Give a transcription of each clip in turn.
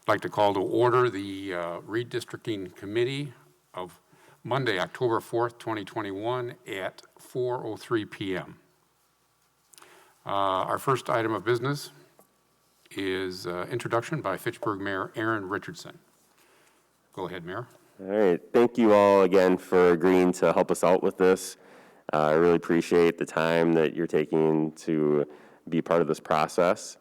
I'd like to call to order the Redistricting Committee of Monday, October 4th, 2021 at 4:03 p.m. Our first item of business is introduction by Fitchburg Mayor Aaron Richardson. Go ahead, Mayor. All right. Thank you all again for agreeing to help us out with this. I really appreciate the time that you're taking to be part of this process.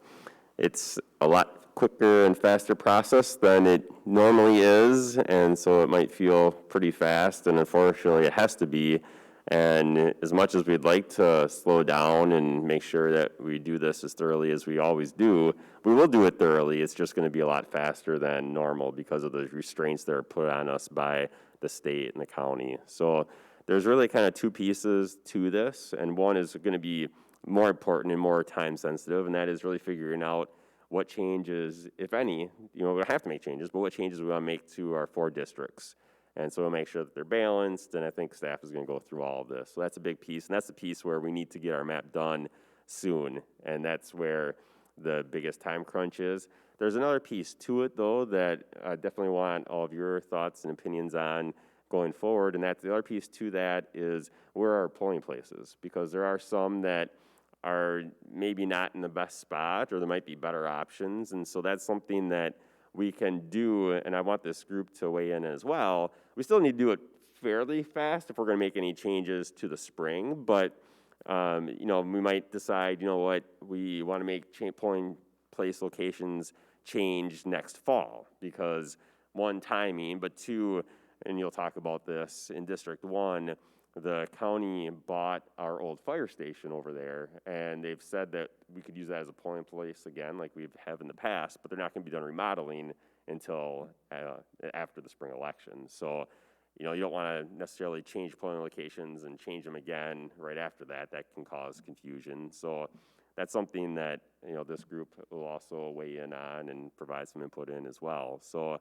It's a lot quicker and faster process than it normally is, and so it might feel pretty fast, and unfortunately it has to be. And as much as we'd like to slow down and make sure that we do this as thoroughly as we always do, we will do it thoroughly. It's just going to be a lot faster than normal because of the restraints that are put on us by the state and the county. So there's really kind of two pieces to this, and one is going to be more important and more time sensitive, and that is really figuring out what changes, if any, we don't have to make changes, but what changes we want to make to our 4 districts. And so we'll make sure that they're balanced, and I think staff is going to go through all of this. So that's a big piece, and that's the piece where we need to get our map done soon, and that's where the biggest time crunch is. There's another piece to it, though, that I definitely want all of your thoughts and opinions on going forward, and that's the other piece to that is where are our polling places, because there are some that are maybe not in the best spot, or there might be better options, and so that's something that we can do, and I want this group to weigh in as well. We still need to do it fairly fast if we're going to make any changes to the spring, but we might decide, we want to make polling place locations change next fall, because one, timing, but two, and you'll talk about this in District 1, the county bought our old fire station over there, and they've said that we could use that as a polling place again, like we have in the past, but they're not going to be done remodeling until after the spring election. So, you don't want to necessarily change polling locations and change them again right after that. That can cause confusion. So that's something that, this group will also weigh in on and provide some input in as well. So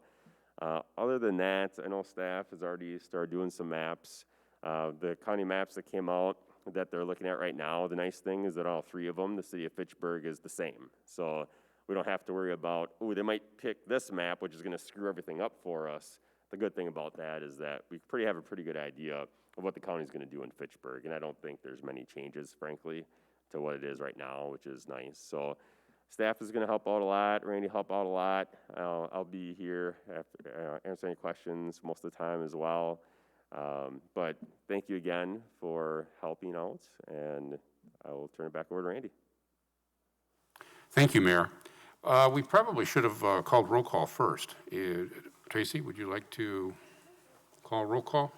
other than that, I know staff has already started doing some maps. The county maps that came out that they're looking at right now, the nice thing is that all 3 of them, the city of Fitchburg is the same. So we don't have to worry about, they might pick this map, which is going to screw everything up for us. The good thing about that is that we have a pretty good idea of what the county is going to do in Fitchburg, and I don't think there's many changes, frankly, to what it is right now, which is nice. So staff is going to help out a lot. Randy help out a lot. I'll be here after, answer any questions most of the time as well. But thank you again for helping out, and I will turn it back over to Randy. Thank you, Mayor. We probably should have called roll call first. Tracy, would you like to call roll call?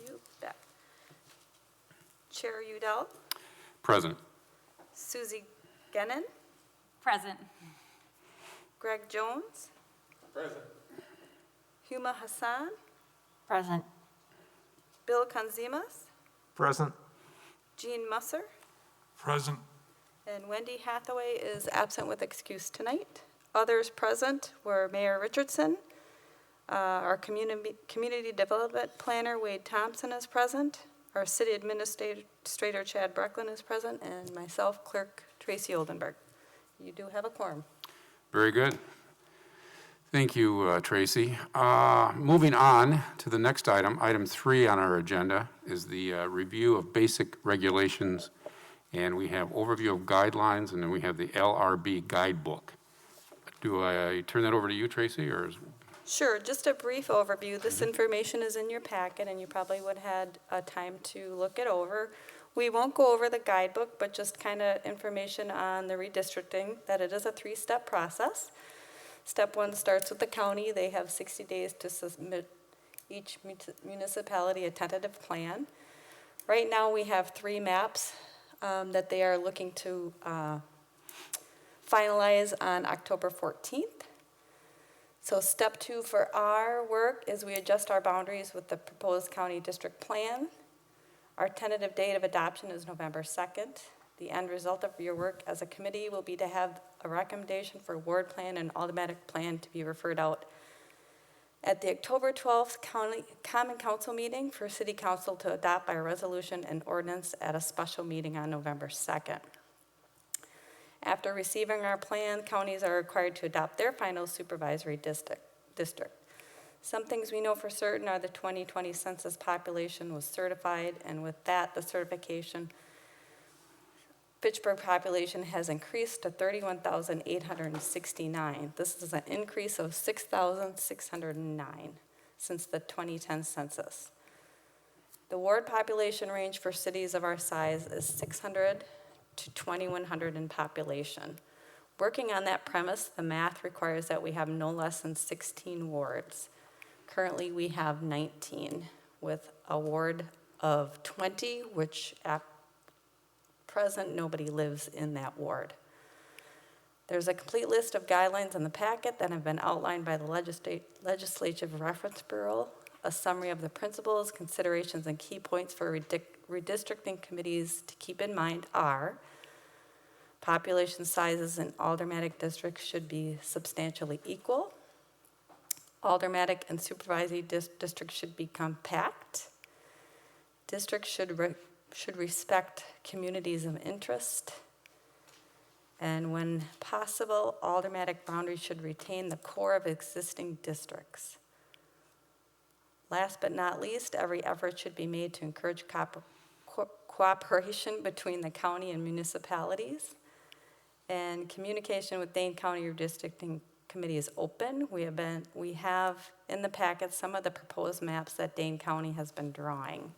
You bet. Chair Udell. Present. Susie Gennon. Present. Greg Jones. Present. Huma Hassan. Present. Bill Kanzimas. Present. Jean Musser. Present. And Wendy Hathaway is absent with excuse tonight. Others present were Mayor Richardson, our community development planner Wade Thompson is present, our city administrator Chad Brecklin is present, and myself, clerk Tracy Oldenburg. You do have a quorum. Very good. Thank you, Tracy. Moving on to the next item, item 3 on our agenda is the review of basic regulations, and we have overview of guidelines, and then we have the LRB guidebook. Do I turn that over to you, Tracy, or? Sure, just a brief overview. This information is in your packet, and you probably would have had a time to look it over. We won't go over the guidebook, but just kind of information on the redistricting, that it is a 3-step process. Step 1 starts with the county. They have 60 days to submit each municipality a tentative plan. Right now we have 3 maps that they are looking to finalize on October 14th. So step 2 for our work is we adjust our boundaries with the proposed county district plan. Our tentative date of adoption is November 2nd. The end result of your work as a committee will be to have a recommendation for ward plan and automatic plan to be referred out at the October 12th Common Council meeting for City Council to adopt by resolution and ordinance at a special meeting on November 2nd. After receiving our plan, counties are required to adopt their final supervisory district. Some things we know for certain are the 2020 census population was certified, and with that, the certification, Fitchburg population has increased to 31,869. This is an increase of 6,609 since the 2010 census. The ward population range for cities of our size is 600 to 2,100 in population. Working on that premise, the math requires that we have no less than 16 wards. Currently, we have 19, with a ward of 20, which at present, nobody lives in that ward. There's a complete list of guidelines in the packet that have been outlined by the Legislative Reference Bureau. A summary of the principles, considerations, and key points for redistricting committees to keep in mind are: population sizes in aldermanic districts should be substantially equal. Aldermanic and supervisory districts should be compact. Districts should respect communities of interest. And when possible, aldermanic boundaries should retain the core of existing districts. Last but not least, every effort should be made to encourage cooperation between the county and municipalities. And communication with Dane County Redistricting Committee is open. We have in the packet some of the proposed maps that Dane County has been drawing.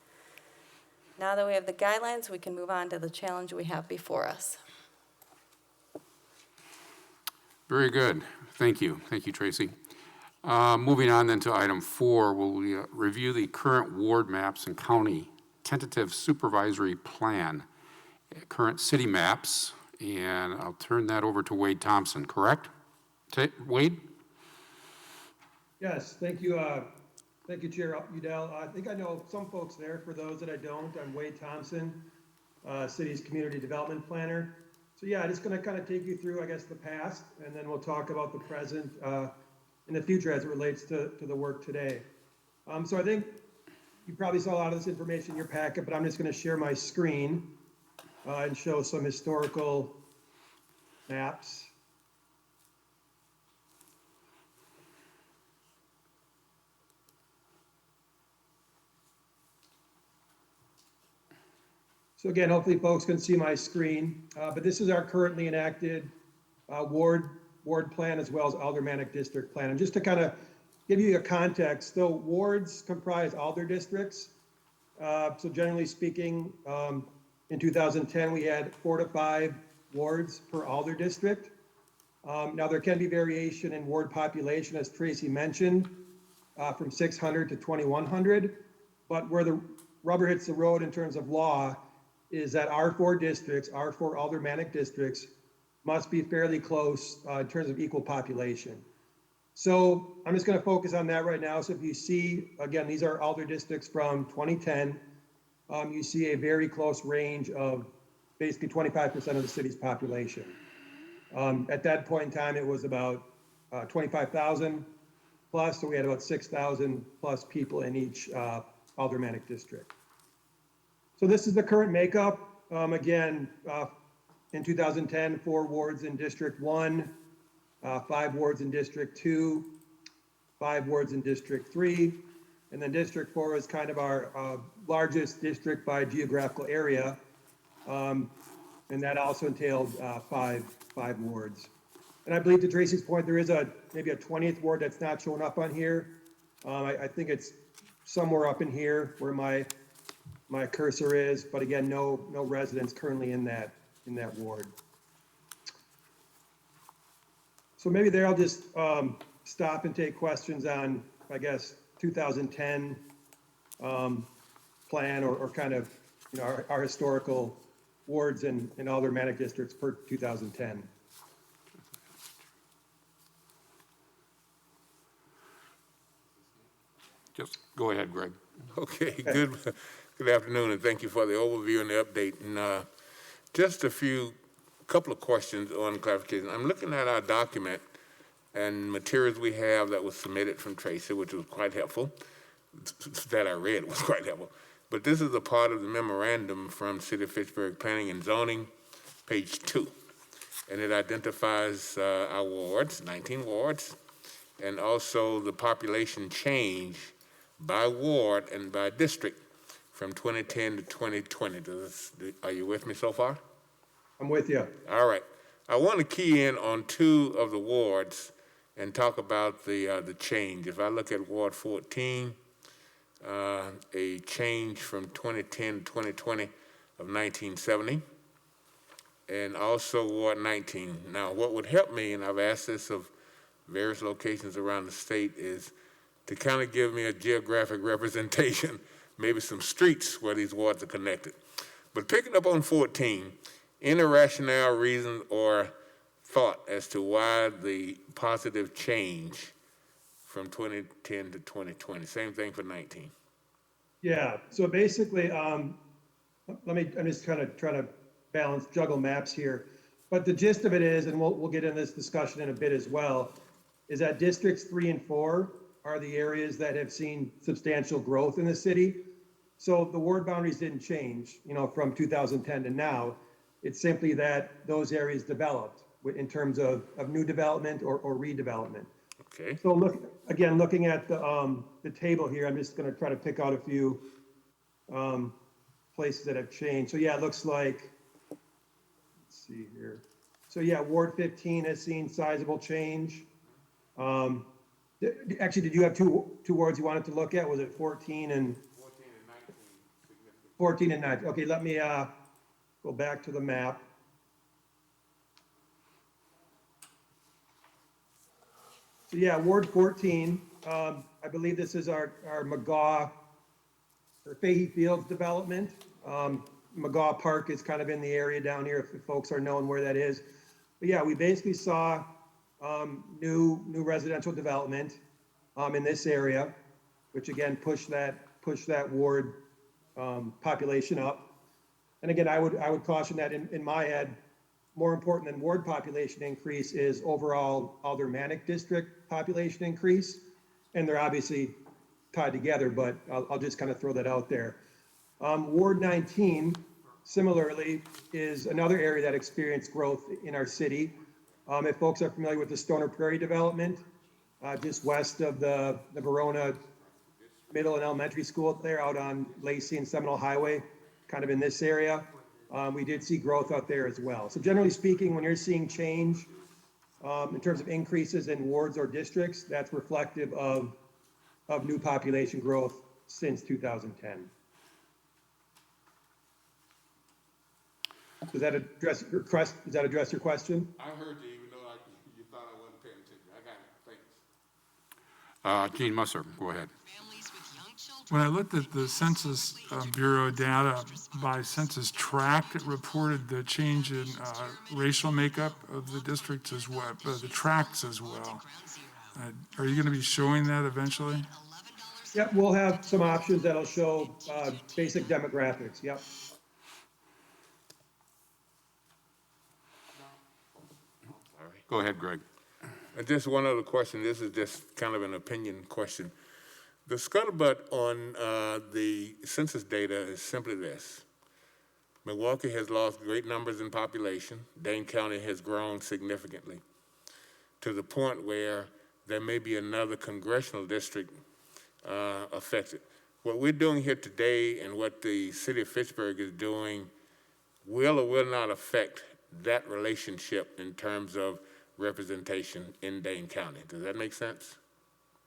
Now that we have the guidelines, we can move on to the challenge we have before us. Very good. Thank you. Thank you, Tracy. Moving on then to item 4, we'll review the current ward maps and county tentative supervisory plan, current city maps, and I'll turn that over to Wade Thompson, correct? Wade? Yes, thank you. Thank you, Chair Udell. I think I know some folks there. For those that I don't, I'm Wade Thompson, City's Community Development Planner. So yeah, I'm just going to kind of take you through, I guess, the past, and then we'll talk about the present in the future as it relates to the work today. So I think you probably saw a lot of this information in your packet, but I'm just going to share my screen and show some historical maps. So again, hopefully folks can see my screen, but this is our currently enacted ward plan as well as aldermanic district plan. And just to kind of give you a context, though wards comprise alder districts. So generally speaking, in 2010, we had 4 to 5 wards per alder district. Now there can be variation in ward population, as Tracy mentioned, from 600 to 2,100, but where the rubber hits the road in terms of law is that our 4 districts, our 4 aldermanic districts, must be fairly close in terms of equal population. So I'm just going to focus on that right now. So if you see, again, these are alder districts from 2010. You see a very close range of basically 25% of the city's population. At that point in time, it was about 25,000 plus, so we had about 6,000 plus people in each aldermanic district. So this is the current makeup. Again, in 2010, 4 wards in District 1, 5 wards in District 2, 5 wards in District 3, and then District 4 is kind of our largest district by geographical area, and that also entailed 5 wards. And I believe to Tracy's point, there is maybe a 20th ward that's not showing up on here. I think it's somewhere up in here where my cursor is, but again, no residents currently in that ward. So maybe there I'll just stop and take questions on, I guess, 2010 plan or kind of, our historical wards and aldermanic districts per 2010. Just go ahead, Greg. Okay, good afternoon, and thank you for the overview and the update. And just couple of questions on clarification. I'm looking at our document and materials we have that was submitted from Tracy, which was quite helpful. That I read was quite helpful. But this is a part of the memorandum from City of Fitchburg Planning and Zoning, page 2. and it identifies our wards, 19 wards, and also the population change by ward and by district from 2010 to 2020. Are you with me so far? I'm with you. All right. I want to key in on 2 of the wards and talk about the change. If I look at Ward 14, a change from 2010 to 2020 of 1970, and also Ward 19. Now, what would help me, and I've asked this of various locations around the state, is to kind of give me a geographic representation, maybe some streets where these wards are connected. But picking up on 14, any rationale, reason, or thought as to why the positive change from 2010 to 2020? Same thing for 19. Yeah, so basically, I'm just kind of trying to juggle maps here. But the gist of it is, and we'll get in this discussion in a bit as well, is that districts 3 and 4 are the areas that have seen substantial growth in the city. So the ward boundaries didn't change, from 2010 to now. It's simply that those areas developed in terms of new development or redevelopment. Okay. So looking at the table here, I'm just going to try to pick out a few places that have changed. So yeah, it looks like, let's see here. So yeah, Ward 15 has seen sizable change. Actually, did you have two wards you wanted to look at? Was it 14 and 19? 14 and 19. Okay, let me go back to the map. So yeah, Ward 14, I believe this is our McGaw, or Fahey Fields development. McGaw Park is kind of in the area down here, if folks are knowing where that is. But yeah, we basically saw new residential development in this area, which again pushed that ward population up. And again, I would caution that in my head, more important than ward population increase is overall aldermanic district population increase. And they're obviously tied together, but I'll just kind of throw that out there. Ward 19, similarly, is another area that experienced growth in our city. If folks are familiar with the Stoner Prairie development, just west of the Verona Middle and Elementary School there out on Lacey and Seminole Highway, kind of in this area, we did see growth out there as well. So generally speaking, when you're seeing change in terms of increases in wards or districts, that's reflective of new population growth since 2010. Does that address your question? I heard you, even though you thought I wasn't paying attention. I got it. Thanks. Gene Musser, go ahead. When I looked at the Census Bureau data by census tract, it reported the change in racial makeup of the districts as well, the tracts as well. Are you going to be showing that eventually? Yep, we'll have some options that'll show basic demographics. Yep. Go ahead, Greg. And just one other question. This is just kind of an opinion question. The scuttlebutt on the census data is simply this. Milwaukee has lost great numbers in population. Dane County has grown significantly to the point where there may be another congressional district affected. What we're doing here today and what the city of Fitchburg is doing will or will not affect that relationship in terms of representation in Dane County. Does that make sense?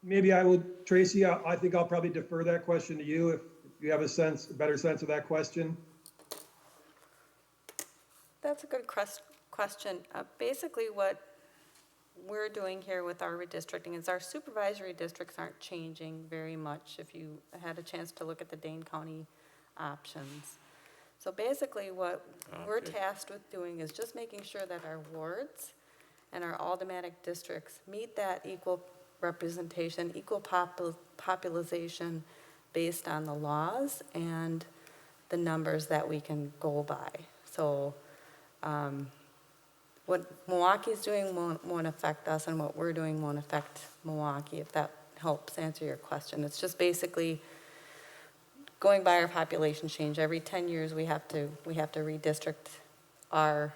Maybe I will, Tracy, I think I'll probably defer that question to you if you have a better sense of that question. That's a good question. Basically, what we're doing here with our redistricting is our supervisory districts aren't changing very much if you had a chance to look at the Dane County options. So basically what we're tasked with doing is just making sure that our wards and our aldermanic districts meet that equal representation, equal population based on the laws and the numbers that we can go by. So what Milwaukee's doing won't affect us, and what we're doing won't affect Milwaukee, if that helps answer your question. It's just basically going by our population change. Every 10 years we have to redistrict our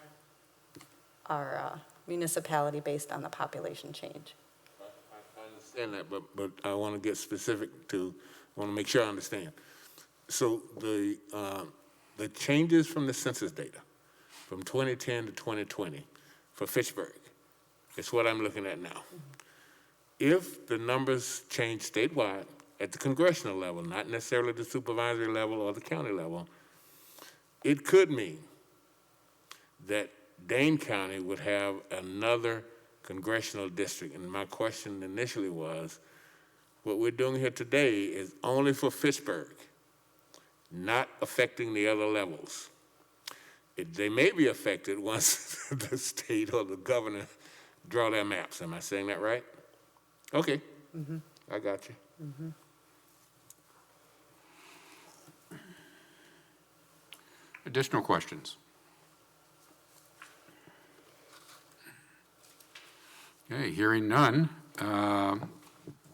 our municipality based on the population change. I understand that, but I want to get specific I want to make sure I understand. So the changes from the census data from 2010 to 2020 for Fitchburg, is what I'm looking at now. If the numbers change statewide at the congressional level, not necessarily the supervisory level or the county level, it could mean that Dane County would have another congressional district. And my question initially was, what we're doing here today is only for Fitchburg, not affecting the other levels. They may be affected once the state or the governor draw their maps. Am I saying that right? Okay, I got you. Additional questions? Okay, hearing none.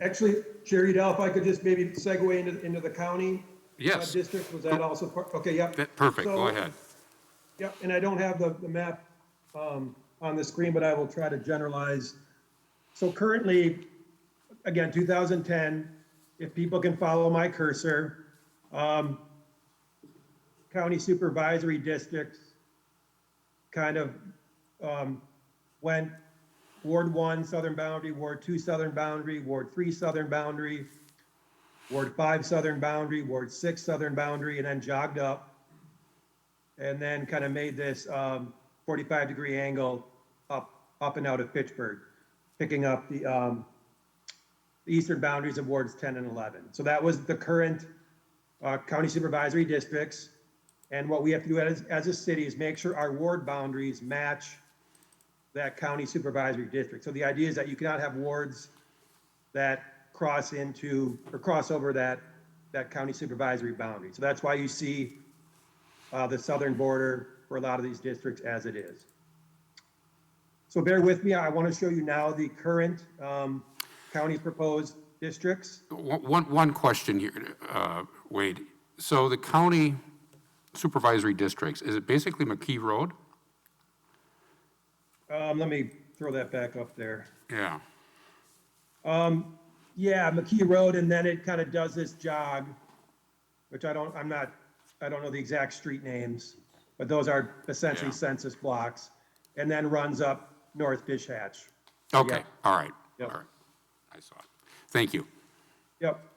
Actually, Chair Udell, if I could just maybe segue into the county Yes. district, was that also part? Okay, yep. Perfect, go So- ahead. Yep, and I don't have the map on the screen, but I will try to generalize. So currently, again, 2010, if people can follow my cursor, county supervisory districts kind of went Ward 1 southern boundary, Ward 2 southern boundary, Ward 3 southern boundary, Ward 5 southern boundary, Ward 6 southern boundary, and then jogged up. And then kind of made this 45-degree angle up and out of Fitchburg, picking up the eastern boundaries of Wards 10 and 11. So that was the current county supervisory districts. And what we have to do as a city is make sure our ward boundaries match that county supervisory district. So the idea is that you cannot have wards that cross into or cross over that county supervisory boundary. So that's why you see the southern border for a lot of these districts as it is. So bear with me. I want to show you now the current county's proposed districts. One question here, Wade. So the county supervisory districts, is it basically McKee Road? Let me throw that back up there. Yeah. Yeah, McKee Road, and then it kind of does this jog, which I don't know the exact street names, but those are essentially Yeah. census blocks, and then runs up North Fish Hatch. Okay, Yeah. all right, Yep. all right. I saw it. Thank you. Yep.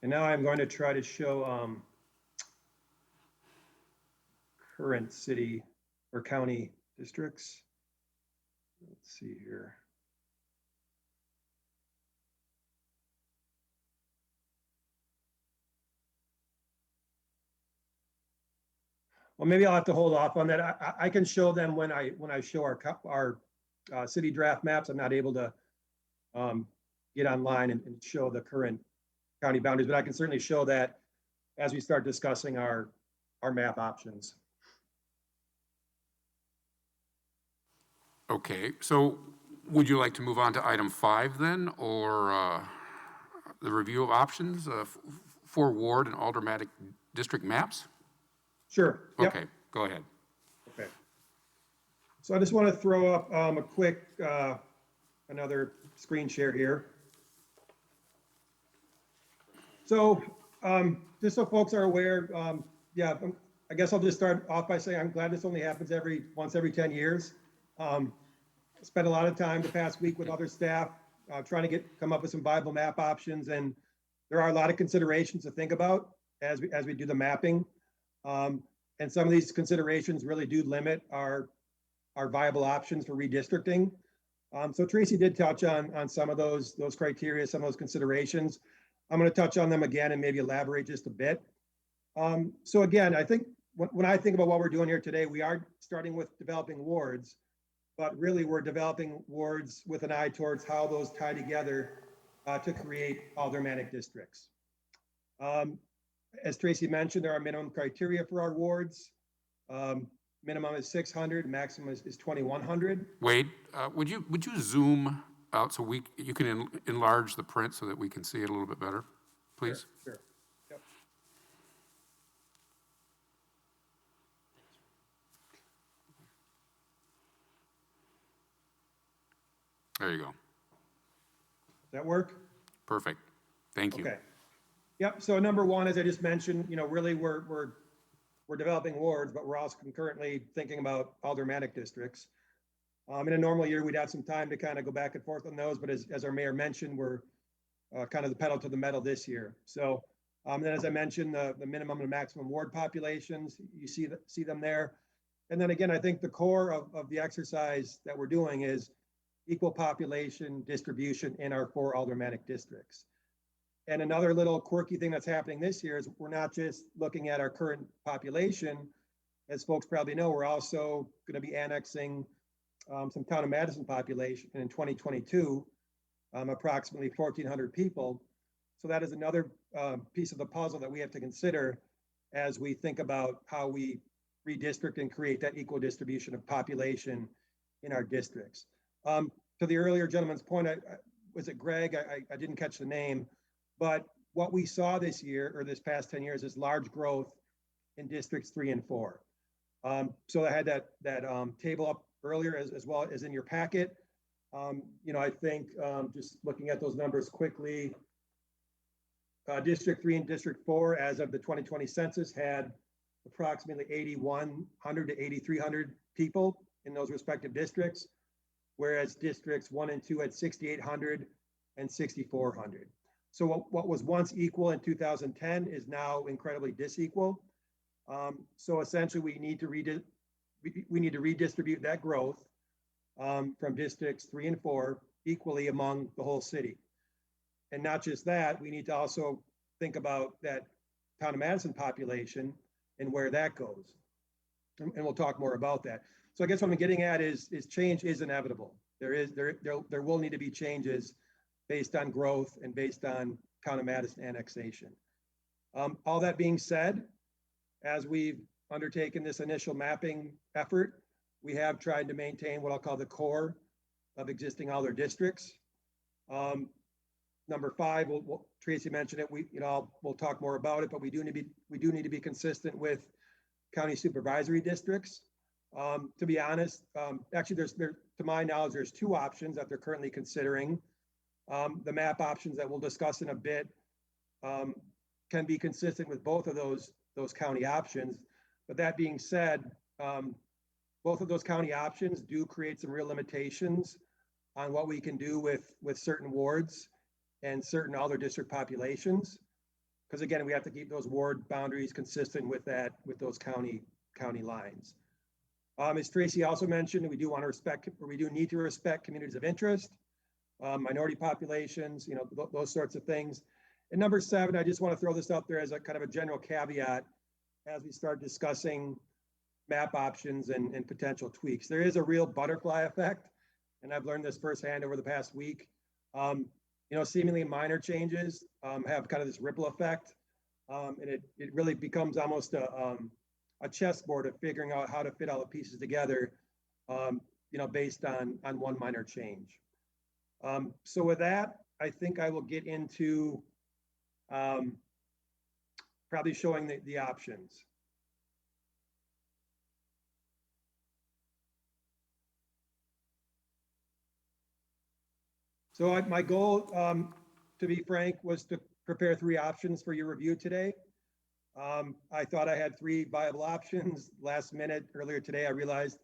And now I'm going to try to show current city or county districts. Let's see here. Well, maybe I'll have to hold off on that. I can show them when I show our city draft maps. I'm not able to get online and show the current county boundaries, but I can certainly show that as we start discussing our map options. Okay, so would you like to move on to item 5 then, or the review of options for ward and aldermanic district maps? Sure. Yep. Okay, go ahead. Okay. So I just want to throw up a quick, another screen share here. So just so folks are aware, yeah, I guess I'll just start off by saying I'm glad this only happens once every 10 years. Spent a lot of time the past week with other staff trying to come up with some viable map options, and there are a lot of considerations to think about as we do the mapping. And some of these considerations really do limit our viable options for redistricting. So Tracy did touch on some of those criteria, some of those considerations. I'm going to touch on them again and maybe elaborate just a bit. So again, I think when I think about what we're doing here today, we are starting with developing wards, but really we're developing wards with an eye towards how those tie together to create aldermanic districts. As Tracy mentioned, there are minimum criteria for our wards. Minimum is 600, maximum is 2,100. Wade, would you zoom out so you can enlarge the print so that we can see it a little bit better, please? Sure. Yep. There you go. Does that work? Perfect. Thank you. Okay. Yep, so number one, as I just mentioned, really we're developing wards, but we're also concurrently thinking about aldermanic districts. In a normal year, we'd have some time to kind of go back and forth on those, but as our mayor mentioned, we're kind of the pedal to the metal this year. So then as I mentioned, the minimum and maximum ward populations, you see them there. And then again, I think the core of the exercise that we're doing is equal population distribution in our 4 aldermanic districts. And another little quirky thing that's happening this year is we're not just looking at our current population. As folks probably know, we're also going to be annexing some town of Madison population in 2022, approximately 1,400 people. So that is another piece of the puzzle that we have to consider as we think about how we redistrict and create that equal distribution of population in our districts. To the earlier gentleman's point, was it Greg? I didn't catch the name, but what we saw this year or this past 10 years is large growth in districts 3 and 4. So I had that table up earlier as well as in your packet. I think just looking at those numbers quickly, District 3 and District 4 as of the 2020 census had approximately 8,100 to 8,300 people in those respective districts, whereas districts 1 and 2 had 6,800 and 6,400. So what was once equal in 2010 is now incredibly disequal. So essentially we need to redistribute that growth from districts 3 and 4 equally among the whole city. And not just that, we need to also think about that town of Madison population and where that goes. And we'll talk more about that. So I guess what I'm getting at is change is inevitable. There will need to be changes based on growth and based on town of Madison annexation. All that being said, as we've undertaken this initial mapping effort, we have tried to maintain what I'll call the core of existing Alder districts. Number 5, Tracy mentioned it. We'll talk more about it, but we do need to be consistent with county supervisory districts. To be honest, actually, to my knowledge, there's 2 options that they're currently considering. The map options that we'll discuss in a bit can be consistent with both of those county options. But that being said, both of those county options do create some real limitations on what we can do with certain wards and certain other district populations. Because again, we have to keep those ward boundaries consistent with those county lines. As Tracy also mentioned, we do need to respect communities of interest, minority populations, those sorts of things. And number 7, I just want to throw this out there as a kind of a general caveat as we start discussing map options and potential tweaks. There is a real butterfly effect, and I've learned this firsthand over the past week. Seemingly minor changes have kind of this ripple effect, and it really becomes almost a chessboard of figuring out how to fit all the pieces together, based on one minor change. So with that, I think I will get into probably showing the options. So my goal, to be frank, was to prepare 3 options for your review today. I thought I had 3 viable options. Last minute, earlier today, I realized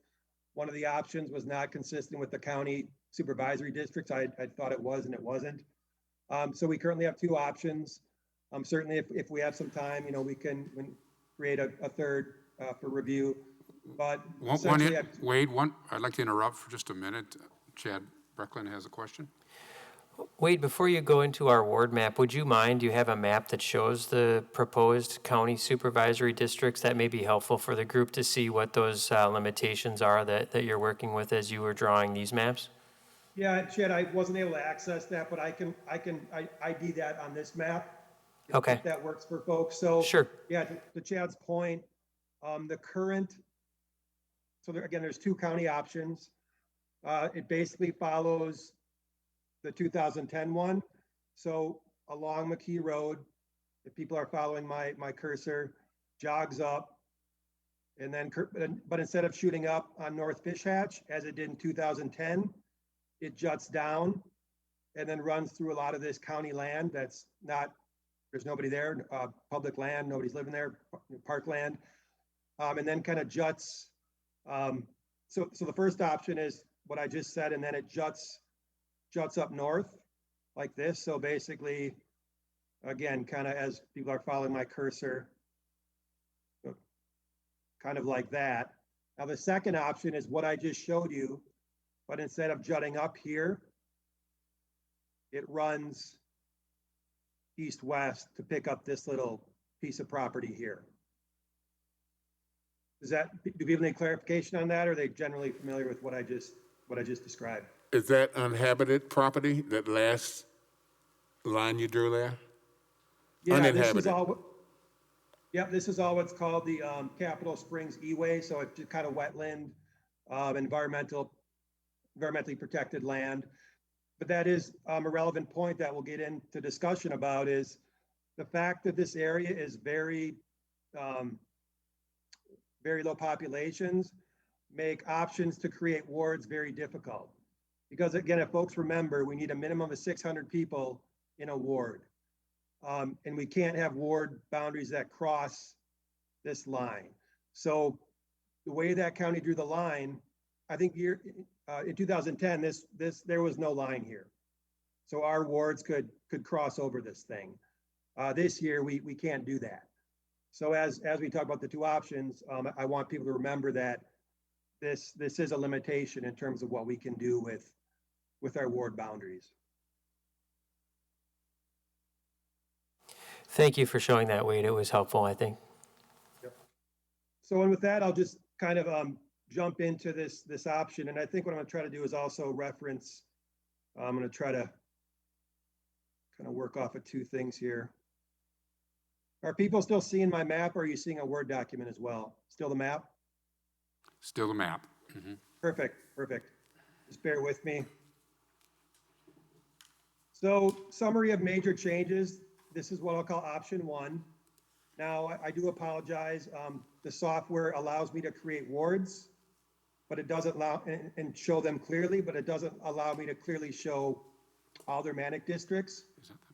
one of the options was not consistent with the county supervisory districts. I thought it was, and it wasn't. So we currently have 2 options. Certainly, if we have some time, we can create a third for review. But Wade, I'd like to interrupt for just a minute. Chad Brecklin has a question. Wade, before you go into our ward map, would you mind, you have a map that shows the proposed county supervisory districts? That may be helpful for the group to see what those limitations are that you're working with as you were drawing these maps. Yeah, Chad, I wasn't able to access that, but I can ID that on this map. Okay. If that works for folks. So sure. Yeah, to Chad's point, the current, so there's 2 county options. It basically follows the 2010 one. So along McKee Road, if people are following my cursor, jogs up, and then, but instead of shooting up on North Fish Hatch, as it did in 2010, it juts down and then runs through a lot of this county land that's not, there's nobody there, public land, nobody's living there, parkland, and then kind of juts. So the first option is what I just said, and then it juts up north like this. So basically, again, kind of as people are following my cursor, kind of like that. Now the second option is what I just showed you, but instead of jutting up here, it runs east-west to pick up this little piece of property here. Do people have any clarification on that, or are they generally familiar with what I just described? Is that uninhabited property, that last line you drew there? Yeah, this is Uninhabited. all. Yep, this is all what's called the Capitol Springs E-Way, so it's just kind of wetland, environmentally protected land. But that is a relevant point that we'll get into discussion about, is the fact that this area is very low populations make options to create wards very difficult. Because again, if folks remember, we need a minimum of 600 people in a ward. And we can't have ward boundaries that cross this line. So the way that county drew the line, I think in 2010, there was no line here. So our wards could cross over this thing. This year, we can't do that. So as we talk about the two options, I want people to remember that this is a limitation in terms of what we can do with our ward boundaries. Thank you for showing that, Wade. It was helpful, I think. Yep. So, and with that, I'll just kind of jump into this option. And I think what I'm gonna try to do is also reference, I'm gonna try to kind of work off of two things here. Are people still seeing my map, or are you seeing a Word document as well? Still the map? Still the map. Mm-hmm. Perfect. Just bear with me. So, summary of major changes. This is what I'll call option one. Now, I do apologize. The software allows me to create wards, but it doesn't allow and show them clearly, but it doesn't allow me to clearly show aldermanic districts.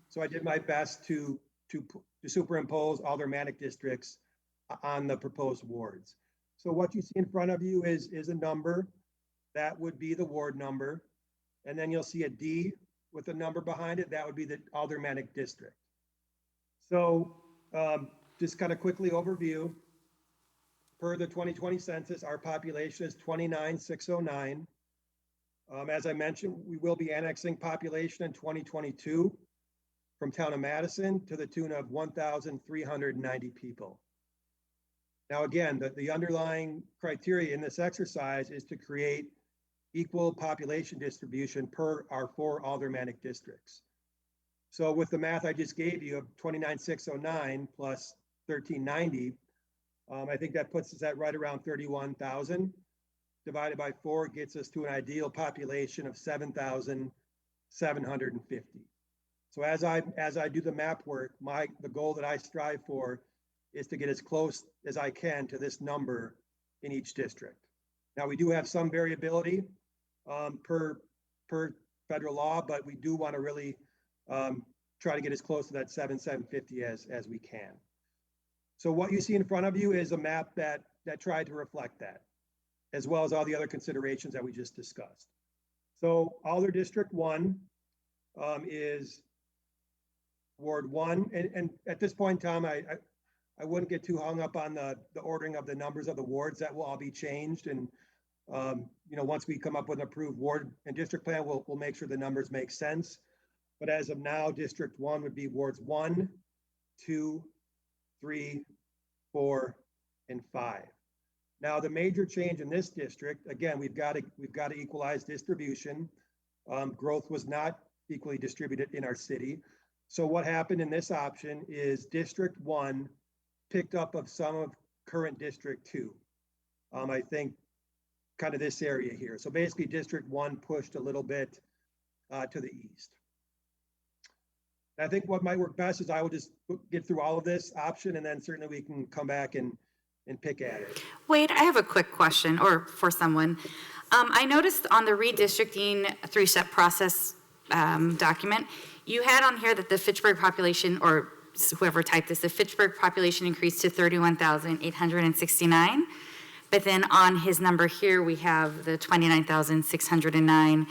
So I did my best to superimpose aldermanic districts on the proposed wards. So what you see in front of you is a number. That would be the ward number. And then you'll see a D with a number behind it. That would be the aldermanic district. So just kind of quickly overview, per the 2020 census, our population is 29,609. As I mentioned, we will be annexing population in 2022 from town of Madison to the tune of 1,390 people. Now, again, the underlying criteria in this exercise is to create equal population distribution per our 4 aldermanic districts. So with the math I just gave you of 29,609 plus 1,390, I think that puts us at right around 31,000. Divided by 4 gets us to an ideal population of 7,750. So as I do the map work, the goal that I strive for is to get as close as I can to this number in each district. Now, we do have some variability per federal law, but we do want to really try to get as close to that 750 as we can. So what you see in front of you is a map that tried to reflect that, as well as all the other considerations that we just discussed. So Alder District 1 is Ward 1, and at this point in time, I wouldn't get too hung up on the ordering of the numbers of the wards. That will all be changed, and once we come up with an approved ward and district plan, we'll make sure the numbers make sense. But as of now, District 1 would be wards 1, 2, 3, 4, and 5. Now, the major change in this district, again, we've got to equalize distribution. Growth was not equally distributed in our city. So what happened in this option is District 1 picked up of some of current District 2. I think kind of this area here. So basically District 1 pushed a little bit to the east. I think what might work best is I will just get through all of this option, and then certainly we can come back and pick at it. Wade, I have a quick question, or for someone. I noticed on the redistricting three-step process document, you had on here that the Fitchburg population, or whoever typed this, the Fitchburg population increased to 31,869. But then on his number here, we have the 29,609.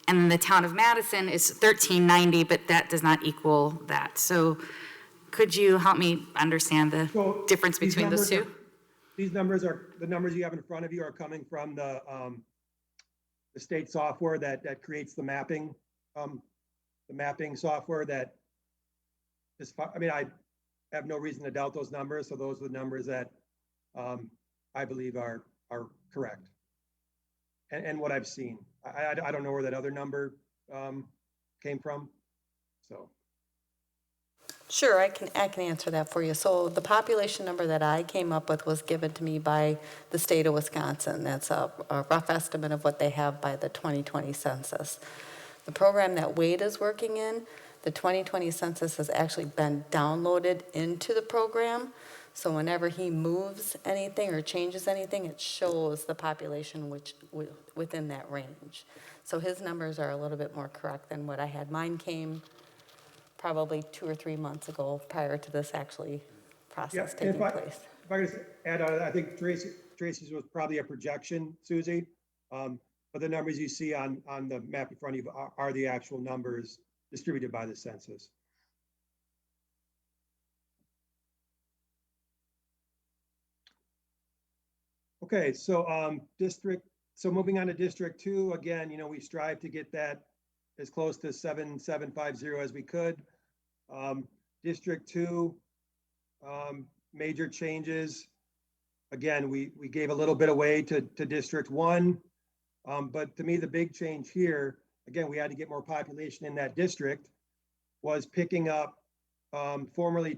And then the town of Madison is 1,390, but that does not equal that. So could you help me understand the So difference these between those numbers two? These numbers are, the numbers you have in front of you are coming from the state software that creates the mapping software that is, I mean, I have no reason to doubt those numbers. So those are the numbers that I believe are correct. And what I've seen. I don't know where that other number came from, so. Sure, I can answer that for you. So the population number that I came up with was given to me by the state of Wisconsin. That's a rough estimate of what they have by the 2020 census. The program that Wade is working in, the 2020 census has actually been downloaded into the program. So whenever he moves anything or changes anything, it shows the population within that range. So his numbers are a little bit more correct than what I had. Mine came probably 2 or 3 months ago prior to this actually process Yeah, taking place. If I could just add on, I think Tracy's was probably a projection, Susie. But the numbers you see on the map in front of you are the actual numbers distributed by the census. Okay, so so moving on to District 2, again, we strive to get that as close to 7750 as we could. District 2, major changes. Again, we gave a little bit away to District 1, but to me, the big change here, again, we had to get more population in that district, was picking up formerly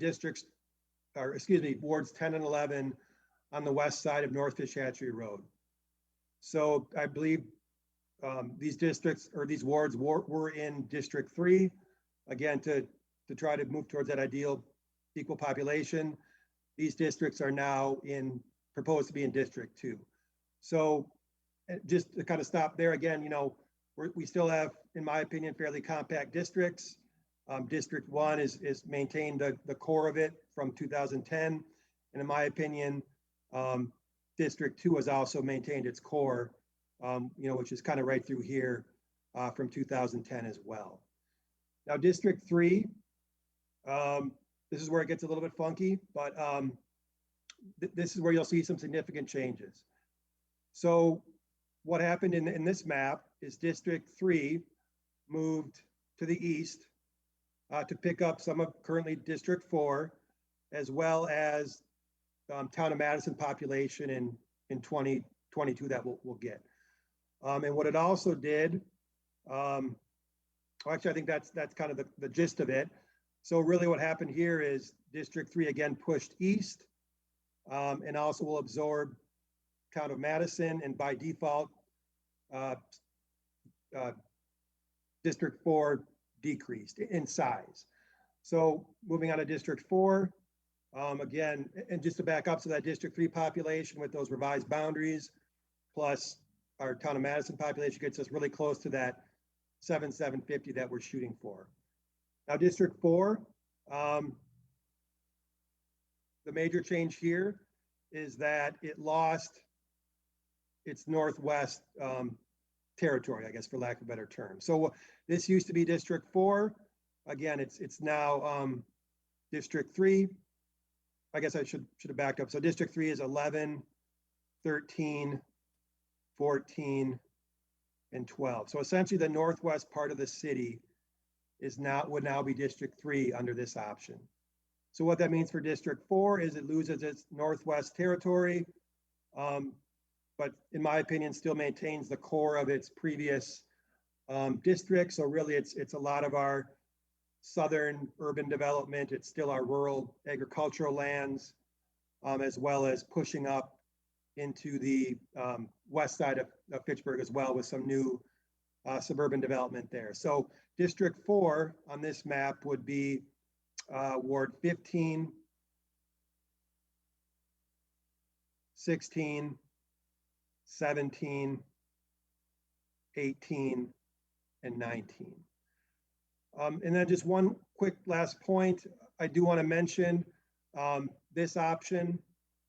wards 10 and 11 on the west side of North Fish Hatchery Road. So I believe these districts or these wards were in District 3, again, to try to move towards that ideal equal population. These districts are now proposed to be in District 2. So just to kind of stop there again, we still have, in my opinion, fairly compact districts. District 1 is maintained the core of it from 2010. And in my opinion, District 2 has also maintained its core, which is kind of right through here from 2010 as well. Now, District 3, this is where it gets a little bit funky, but this is where you'll see some significant changes. So what happened in this map is District 3 moved to the east to pick up some of currently District 4, as well as town of Madison population in 2022 that we'll get. And what it also did, actually, I think that's kind of the gist of it. So really what happened here is District 3 again pushed east and also will absorb town of Madison, and by default, District 4 decreased in size. So moving on to District 4, again, and just to back up, so that District 3 population with those revised boundaries, plus our town of Madison population gets us really close to that 7,750 that we're shooting for. Now, District 4, the major change here is that it lost its northwest territory, I guess, for lack of a better term. So this used to be District 4. Again, it's now District 3. I guess I should have backed up. So District 3 is 11, 13, 14, and 12. So essentially the northwest part of the city would now be District 3 under this option. So what that means for District 4 is it loses its northwest territory, but in my opinion, still maintains the core of its previous district. So really it's a lot of our southern urban development. It's still our rural agricultural lands, as well as pushing up into the west side of Fitchburg as well with some new suburban development there. So District 4 on this map would be Ward 15, 16, 17, 18, and 19. And then just one quick last point, I do want to mention this option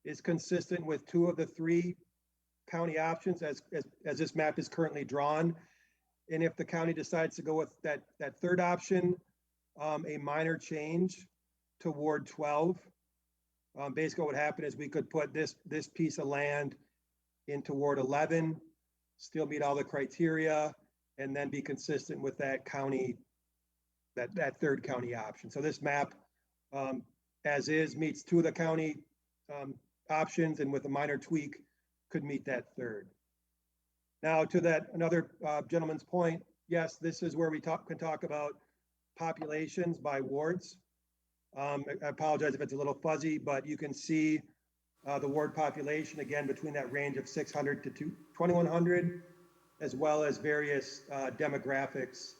is consistent with 2 of the 3 county options as this map is currently drawn. And if the county decides to go with that 3rd option, a minor change to Ward 12, basically what would happen is we could put this piece of land into Ward 11, still meet all the criteria, and then be consistent with that county, that 3rd county option. So this map, as is, meets 2 of the county options, and with a minor tweak, could meet that 3rd. Now to that another gentleman's point, yes, this is where we can talk about populations by wards. I apologize if it's a little fuzzy, but you can see the ward population again between that range of 600 to 2100, as well as various demographics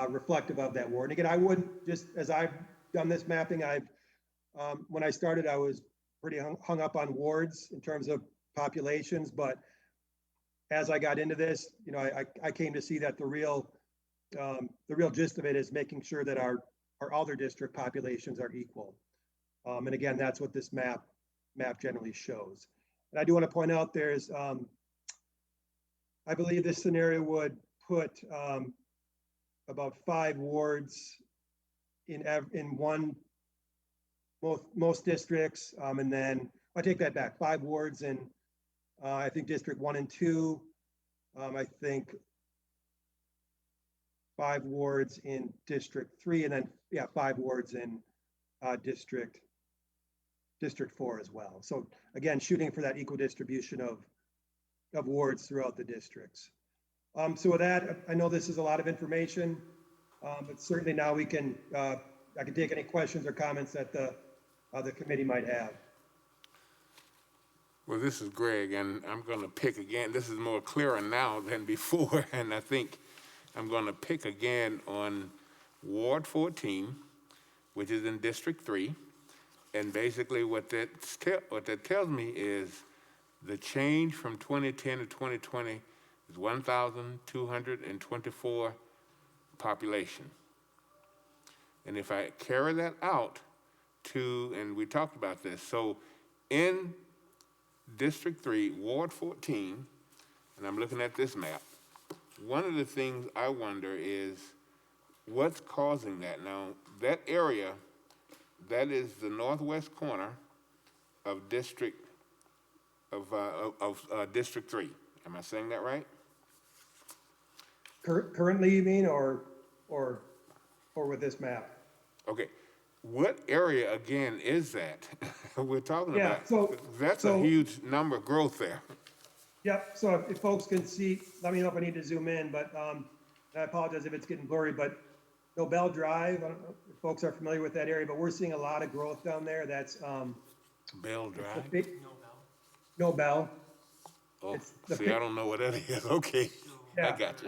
reflective of that ward. And again, I wouldn't, just as I've done this mapping, when I started, I was pretty hung up on wards in terms of populations, but as I got into this, you know, I came to see that the real gist of it is making sure that our other district populations are equal. And again, that's what this map generally shows. And I do want to point out there's, I believe this scenario would put about 5 wards in most districts, and then I take that back, 5 wards in I think District 1 and 2. I think 5 wards in District 3, and then 5 wards in District 4 as well. So again, shooting for that equal distribution of wards throughout the districts. So with that, I know this is a lot of information, but certainly now we can I can take any questions or comments that the committee might have. Well, this is Greg, and I'm going to pick again. This is more clearer now than before, and I think I'm going to pick again on Ward 14, which is in District 3. And basically what that tells me is the change from 2010 to 2020 is 1,224 population. And if I carry that out to, and we talked about this, so in District 3, Ward 14, and I'm looking at this map, one of the things I wonder is what's causing that? Now, that area, that is the northwest corner of District 3. Am I saying that right? Currently, you mean, or with this map? Okay. What area, again, is that we're talking about? So that's a huge number of growth there. Yep, so if folks can see, let me know if I need to zoom in, but I apologize if it's getting blurry, but Nobel Drive, I don't know if folks are familiar with that area, but we're seeing a lot of growth down there. That's Bell Drive? Nobel. Oh, see, I don't know what that is. Okay, Yeah, I got you.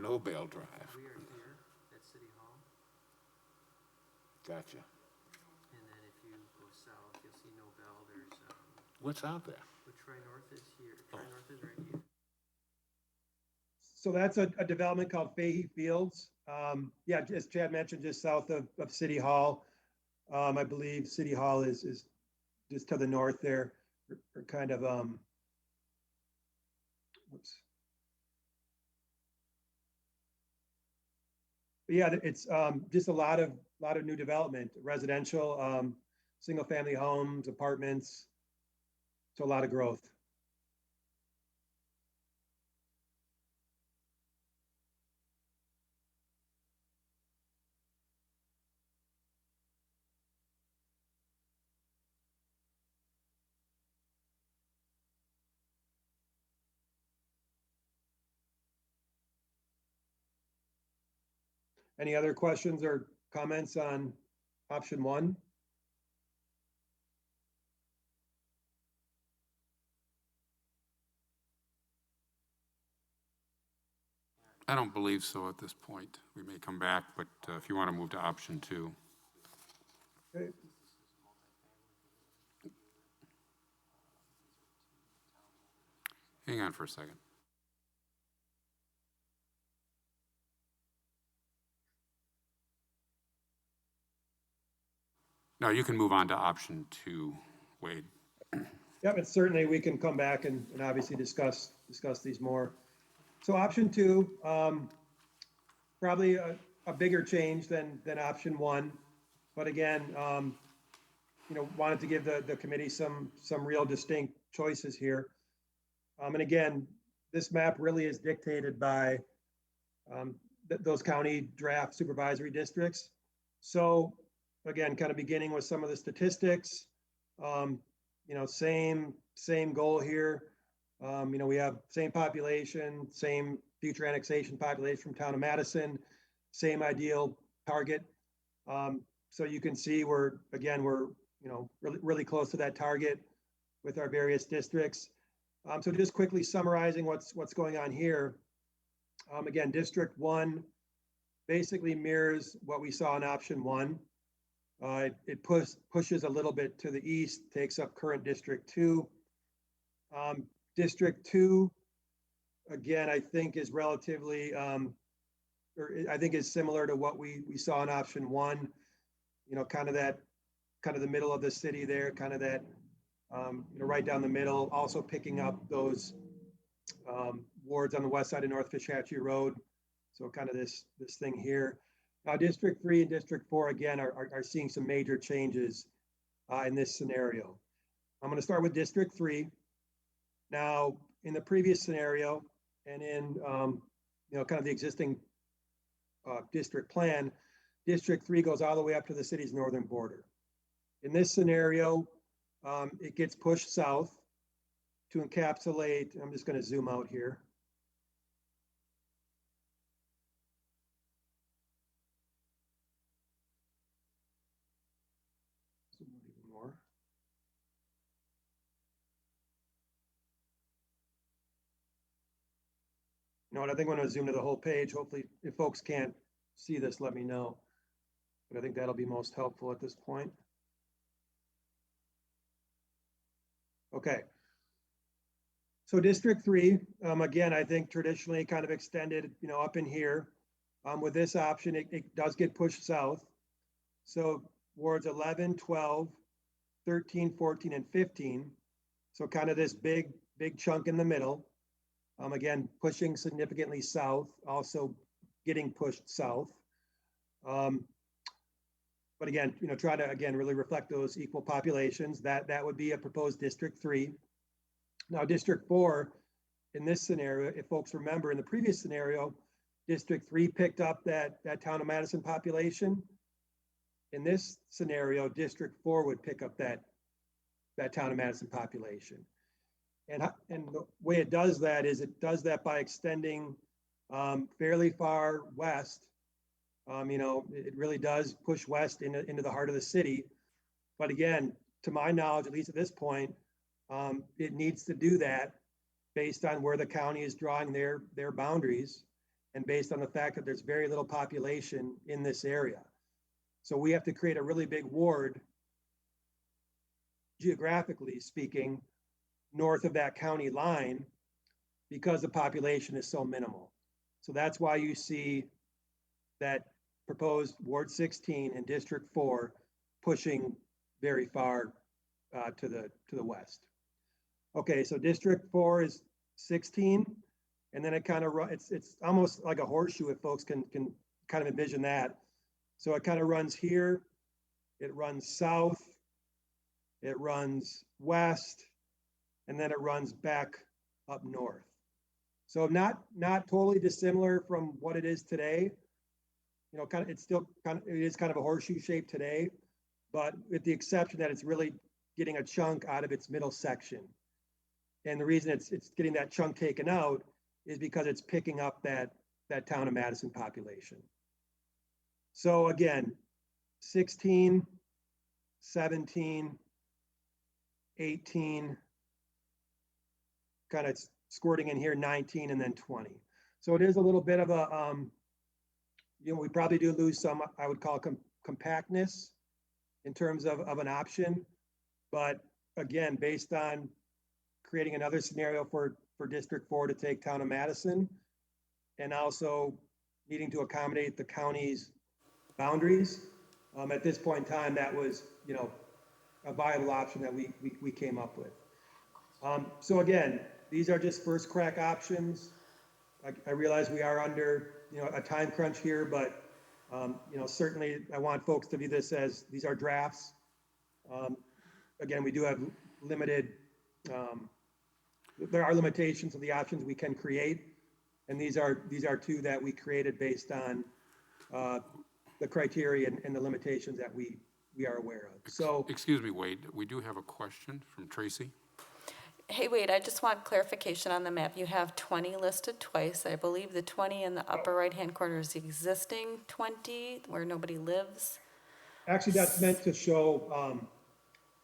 Nobel Drive. We are here at City Hall, Gotcha. and then if you go south, you'll see Nobel. There's, What's out there? Troy North is here. Troy North is right here. So that's a development called Fahey Fields. Yeah, as Chad mentioned, just south of City Hall. I believe City Hall is just to the north there, or kind of, whoops. But yeah, it's just a lot of new development, residential, single family homes, apartments. So a lot of growth. Any other questions or comments on option 1? I don't believe so at this point. We may come back, but if you want to move to option 2. Okay. Hang on for a second. Now, you can move on to option 2, Wade. Yep, and certainly we can come back and obviously discuss these more. So option 2, probably a bigger change than option 1. But again, wanted to give the committee some real distinct choices here. And again, this map really is dictated by those county draft supervisory districts. So again, kind of beginning with some of the statistics, same goal here. We have same population, same future annexation population from town of Madison, same ideal target. So you can see we're really close to that target with our various districts. So just quickly summarizing what's going on here. Again, District 1 basically mirrors what we saw in option 1. It pushes a little bit to the east, takes up current District 2. District 2, again, I think is relatively, I think is similar to what we saw in option 1. Kind of the middle of the city there, kind of that, right down the middle, also picking up those wards on the west side of North Fishhatchee Road. So kind of this thing here. Now, District 3 and District 4, again, are seeing some major changes in this scenario. I'm going to start with District 3. Now, in the previous scenario and in, kind of the existing district plan, District 3 goes all the way up to the city's northern border. In this scenario, it gets pushed south to encapsulate, I'm just going to zoom out here. Zoom out even more. You know what, I think I'm going to zoom to the whole page. Hopefully, if folks can't see this, let me know. But I think that'll be most helpful at this point. Okay. So District 3, again, I think traditionally kind of extended, up in here. With this option, it does get pushed south. So wards 11, 12, 13, 14, and 15. So kind of this big chunk in the middle. Again, pushing significantly south, also getting pushed south. But again, try to, again, really reflect those equal populations. That would be a proposed District 3. Now, District 4, in this scenario, if folks remember in the previous scenario, District 3 picked up that town of Madison population. In this scenario, District 4 would pick up that town of Madison population. And the way it does that is it does that by extending fairly far west. It really does push west into the heart of the city. But again, to my knowledge, at least at this point, it needs to do that based on where the county is drawing their boundaries and based on the fact that there's very little population in this area. So we have to create a really big ward, geographically speaking, north of that county line because the population is so minimal. So that's why you see that proposed Ward 16 and District 4 pushing very far to the west. Okay, so District 4 is 16, and then it kind of it's almost like a horseshoe if folks can kind of envision that. So it kind of runs here, it runs south, it runs west, and then it runs back up north. So not totally dissimilar from what it is today. It is kind of a horseshoe shape today, but with the exception that it's really getting a chunk out of its middle section. And the reason it's getting that chunk taken out is because it's picking up that town of Madison population. So again, 16, 17, 18, kind of squirting in here, 19, and then 20. So it is a little bit of a, we probably do lose some, I would call compactness in terms of an option. But again, based on creating another scenario for District 4 to take town of Madison and also needing to accommodate the county's boundaries, At this point in time, that was, you know, a viable option that we came up with. So again, these are just first crack options. I realize we are under, you know, a time crunch here, but, you know, certainly I want folks to view this as, these are drafts. Again, we do have limited, there are limitations of the options we can create. And these are two that we created based on the criteria and the limitations that we are aware of. So, Excuse me, Wade, we do have a question from Tracy. Hey, wait, I just want clarification on the map. You have 20 listed twice. I believe the 20 in the upper right-hand corner is the existing 20 where nobody lives. actually, that's meant to show,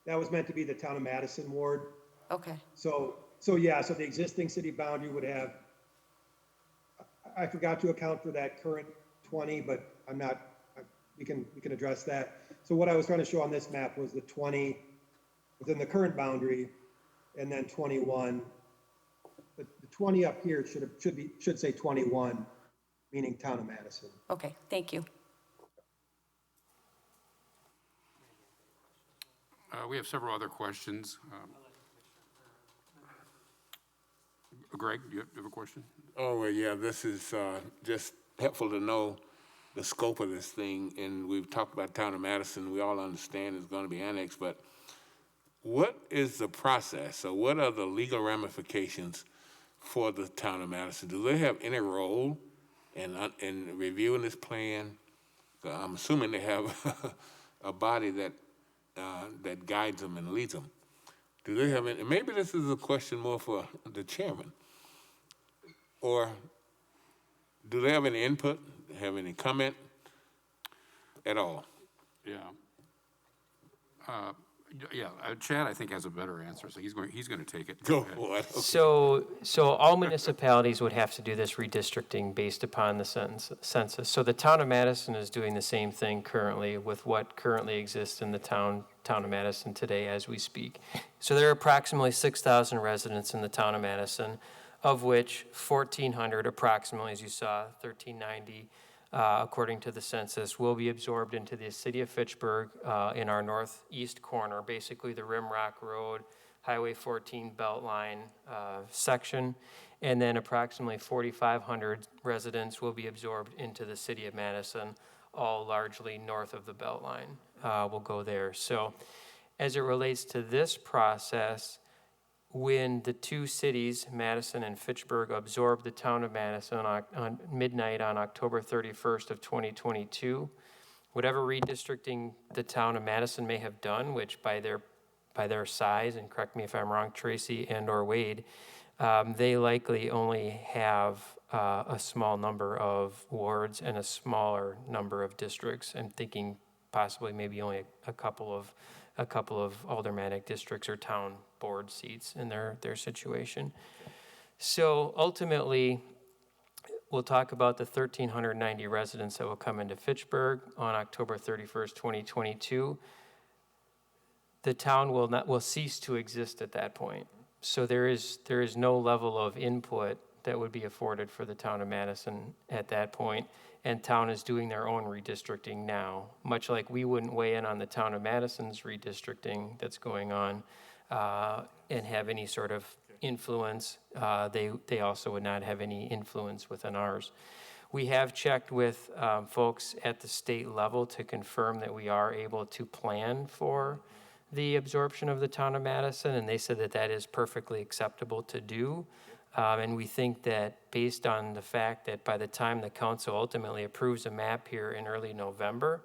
that was meant to be the town of Madison ward. Okay, So yeah, so the existing city boundary would have, I forgot to account for that current 20, but I'm not, we can address that. So what I was trying to show on this map was the 20 within the current boundary, and then 21. The 20 up here should say 21, meaning town of Madison. okay, thank you. We have several other questions. Greg, do you have a question? Oh, well, yeah, this is just helpful to know the scope of this thing. And we've talked about town of Madison. We all understand it's going to be annexed, but what is the process? So what are the legal ramifications for the town of Madison? Do they have any role in reviewing this plan? I'm assuming they have a body that guides them and leads them. Do they have any? Maybe this is a question more for the chairman. Or do they have any input? Have any comment at all? Yeah. Chad, I think, has a better answer, so he's going to take it. Go ahead. for it. So all municipalities would have to do this redistricting based upon the census. So the town of Madison is doing the same thing currently with what currently exists in the town of Madison today as we speak. So there are approximately 6,000 residents in the town of Madison, of which 1,400 approximately, as you saw, 1,390, according to the census, will be absorbed into the city of Fitchburg in our northeast corner, basically the Rimrock Road, Highway 14 Beltline section, and then approximately 4,500 residents will be absorbed into the city of Madison, all largely north of the Beltline will go there. So as it relates to this process, when the two cities, Madison and Fitchburg, absorbed the town of Madison on midnight on October 31st of 2022, whatever redistricting the town of Madison may have done, which by their size, and correct me if I'm wrong, Tracy and or Wade, they likely only have a small number of wards and a smaller number of districts. I'm thinking possibly maybe only a couple of aldermanic districts or town board seats in their situation. So ultimately, we'll talk about the 1,390 residents that will come into Fitchburg on October 31st, 2022. The town will cease to exist at that point. So there is no level of input that would be afforded for the town of Madison at that point. And town is doing their own redistricting now, much like we wouldn't weigh in on the town of Madison's redistricting that's going on and have any sort of influence. They also would not have any influence within ours. We have checked with folks at the state level to confirm that we are able to plan for the absorption of the town of Madison, and they said that that is perfectly acceptable to do. And we think that based on the fact that by the time the council ultimately approves a map here in early November,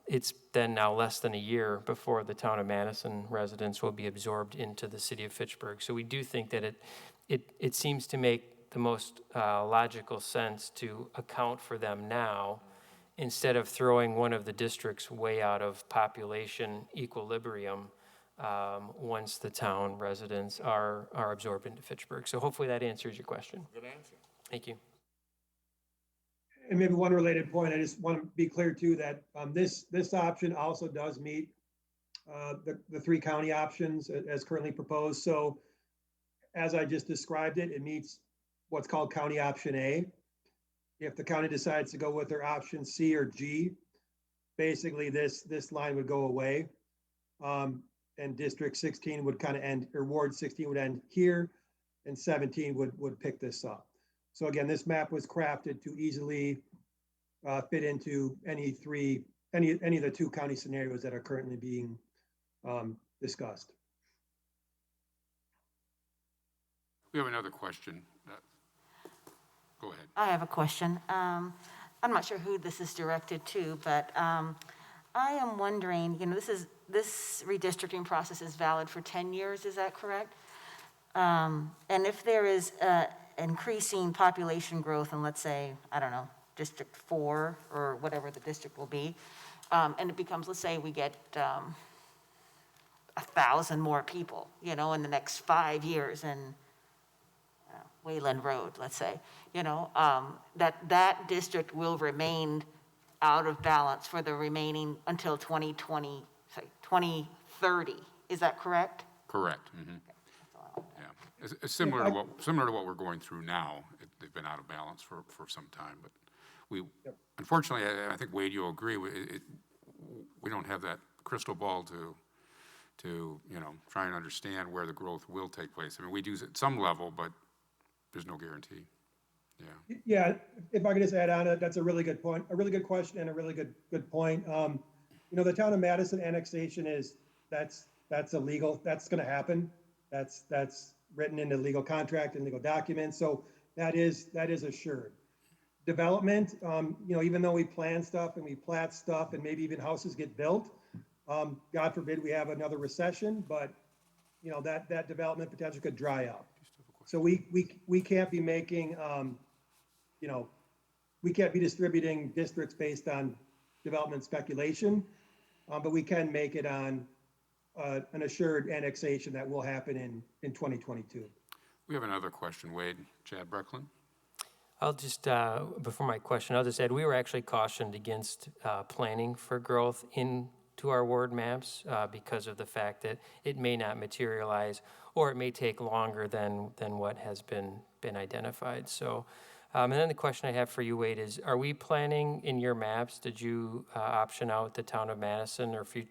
it's then now less than a year before the town of Madison residents will be absorbed into the city of Fitchburg. So we do think that it seems to make the most logical sense to account for them now instead of throwing one of the districts way out of population equilibrium once the town residents are absorbed into Fitchburg. So hopefully that answers your question. Good answer. Thank you. And maybe one related point, I just want to be clear too, that this option also does meet the three county options as currently proposed. So as I just described it, it meets what's called county option A. If the county decides to go with their option C or G, basically this line would go away. And District 16 would kind of end, or Ward 16 would end here, and 17 would pick this up. So again, this map was crafted to easily fit into any of the two county scenarios that are currently being discussed. We have another question. Go ahead. I have a question. I'm not sure who this is directed to, but I am wondering, this redistricting process is valid for 10 years, is that correct? And if there is increasing population growth in, let's say, I don't know, District 4 or whatever the district will be, and it becomes, let's say we get 1,000 more people, in the next 5 years in Wayland Road, let's say, that district will remain out of balance for the remaining until 2030. Is that correct? Correct. Mm-hmm. Yeah. It's similar to what we're going through now. They've been out of balance for some time, but unfortunately, I think, Wade, you'll agree, we don't have that crystal ball to try and understand where the growth will take place. I mean, we do at some level, but there's no guarantee. Yeah. Yeah, if I could just add on it, that's a really good point, a really good question, and a really good point. The town of Madison annexation that's illegal. That's going to happen. That's written into legal contract and legal documents. So that is assured. Development, even though we plan stuff and we plat stuff and maybe even houses get built, God forbid we have another recession, but that development potential could dry up. So we can't be making, we can't be distributing districts based on development speculation, but we can make it on an assured annexation that will happen in 2022. We have another question, Wade. Chad Brecklin. I'll just, before my question, I'll just add, we were actually cautioned against planning for growth into our ward maps because of the fact that it may not materialize, or it may take longer than what has been identified. So, and then the question I have for you, Wade, is: are we planning in your maps? Did you option out the town of Madison, or if you,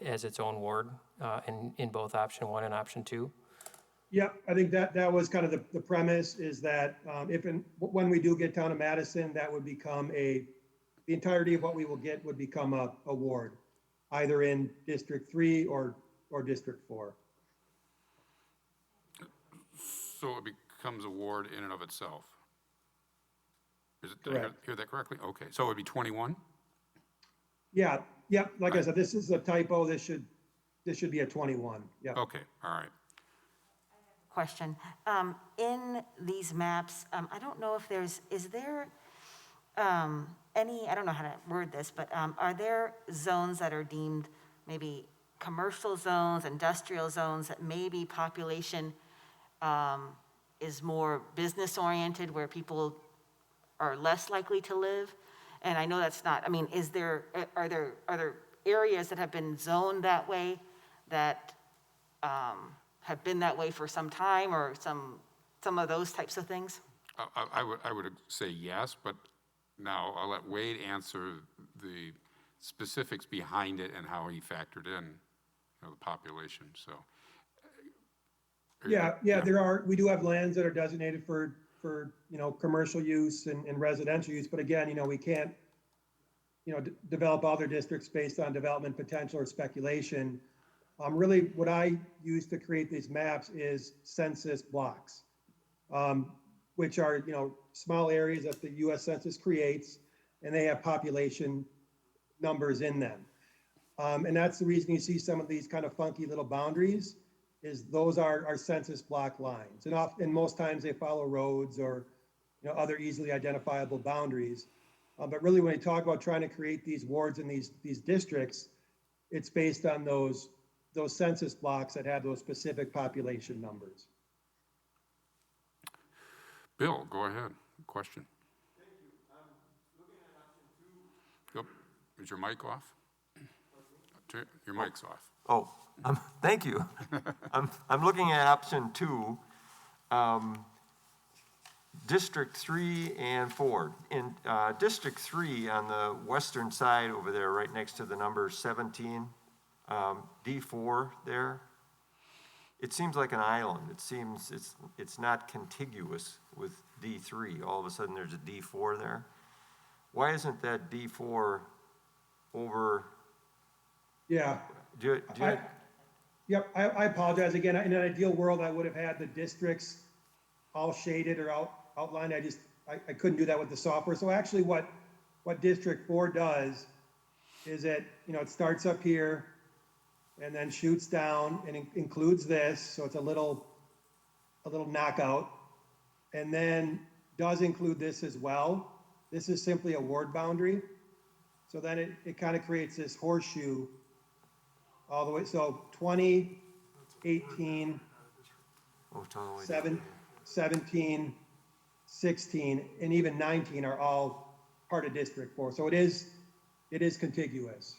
as its own ward, in both option 1 and option 2? Yeah, I think that was kind of the premise, is that when we do get town of Madison, that would become the entirety of what we will get would become a ward, either in District 3 or District 4. So it becomes a ward in and of itself. Did I hear that correctly? Okay, so it would be 21? Yeah. Like I said, this is a typo. This should be a 21. Yeah. Okay, all right. Question. In these maps, I don't know if is there any, I don't know how to word this, but are there zones that are deemed maybe commercial zones, industrial zones, that maybe population is more business oriented, where people are less likely to live? And I know that's not, I mean, are there areas that have been zoned that way that have been that way for some time, or some of those types of things? I would say yes, but now I'll let Wade answer the specifics behind it and how he factored in the population. So. Yeah, we do have lands that are designated for commercial use and residential use, but again, we can't develop other districts based on development potential or speculation. Really, what I use to create these maps is census blocks, which are small areas that the U.S. Census creates, and they have population numbers in them. And that's the reason you see some of these kind of funky little boundaries, is those are our census block lines. And most times they follow roads or other easily identifiable boundaries. But really, when you talk about trying to create these wards and these districts, it's based on those census blocks that have those specific population numbers. Bill, go ahead. Question. Thank you. I'm looking at option 2. Yep. Is your mic off? Your mic's off. Oh, thank you. I'm looking at option 2. District 3 and 4. In District 3, on the western side over there, right next to the number 17, D4 there, it seems like an island. It seems it's not contiguous with D3. All of a sudden, there's a D4 there. Why isn't that D4 over? Yeah. Yep, I apologize. Again, in an ideal world, I would have had the districts all shaded or outlined. I couldn't do that with the software. So actually what District 4 does is it starts up here and then shoots down and includes this. So it's a little knockout, and then does include this as well. This is simply a ward boundary. So then it kind of creates this horseshoe all the way. So 20, 18, 17, 16, and even 19 are all part of District 4. So it is contiguous.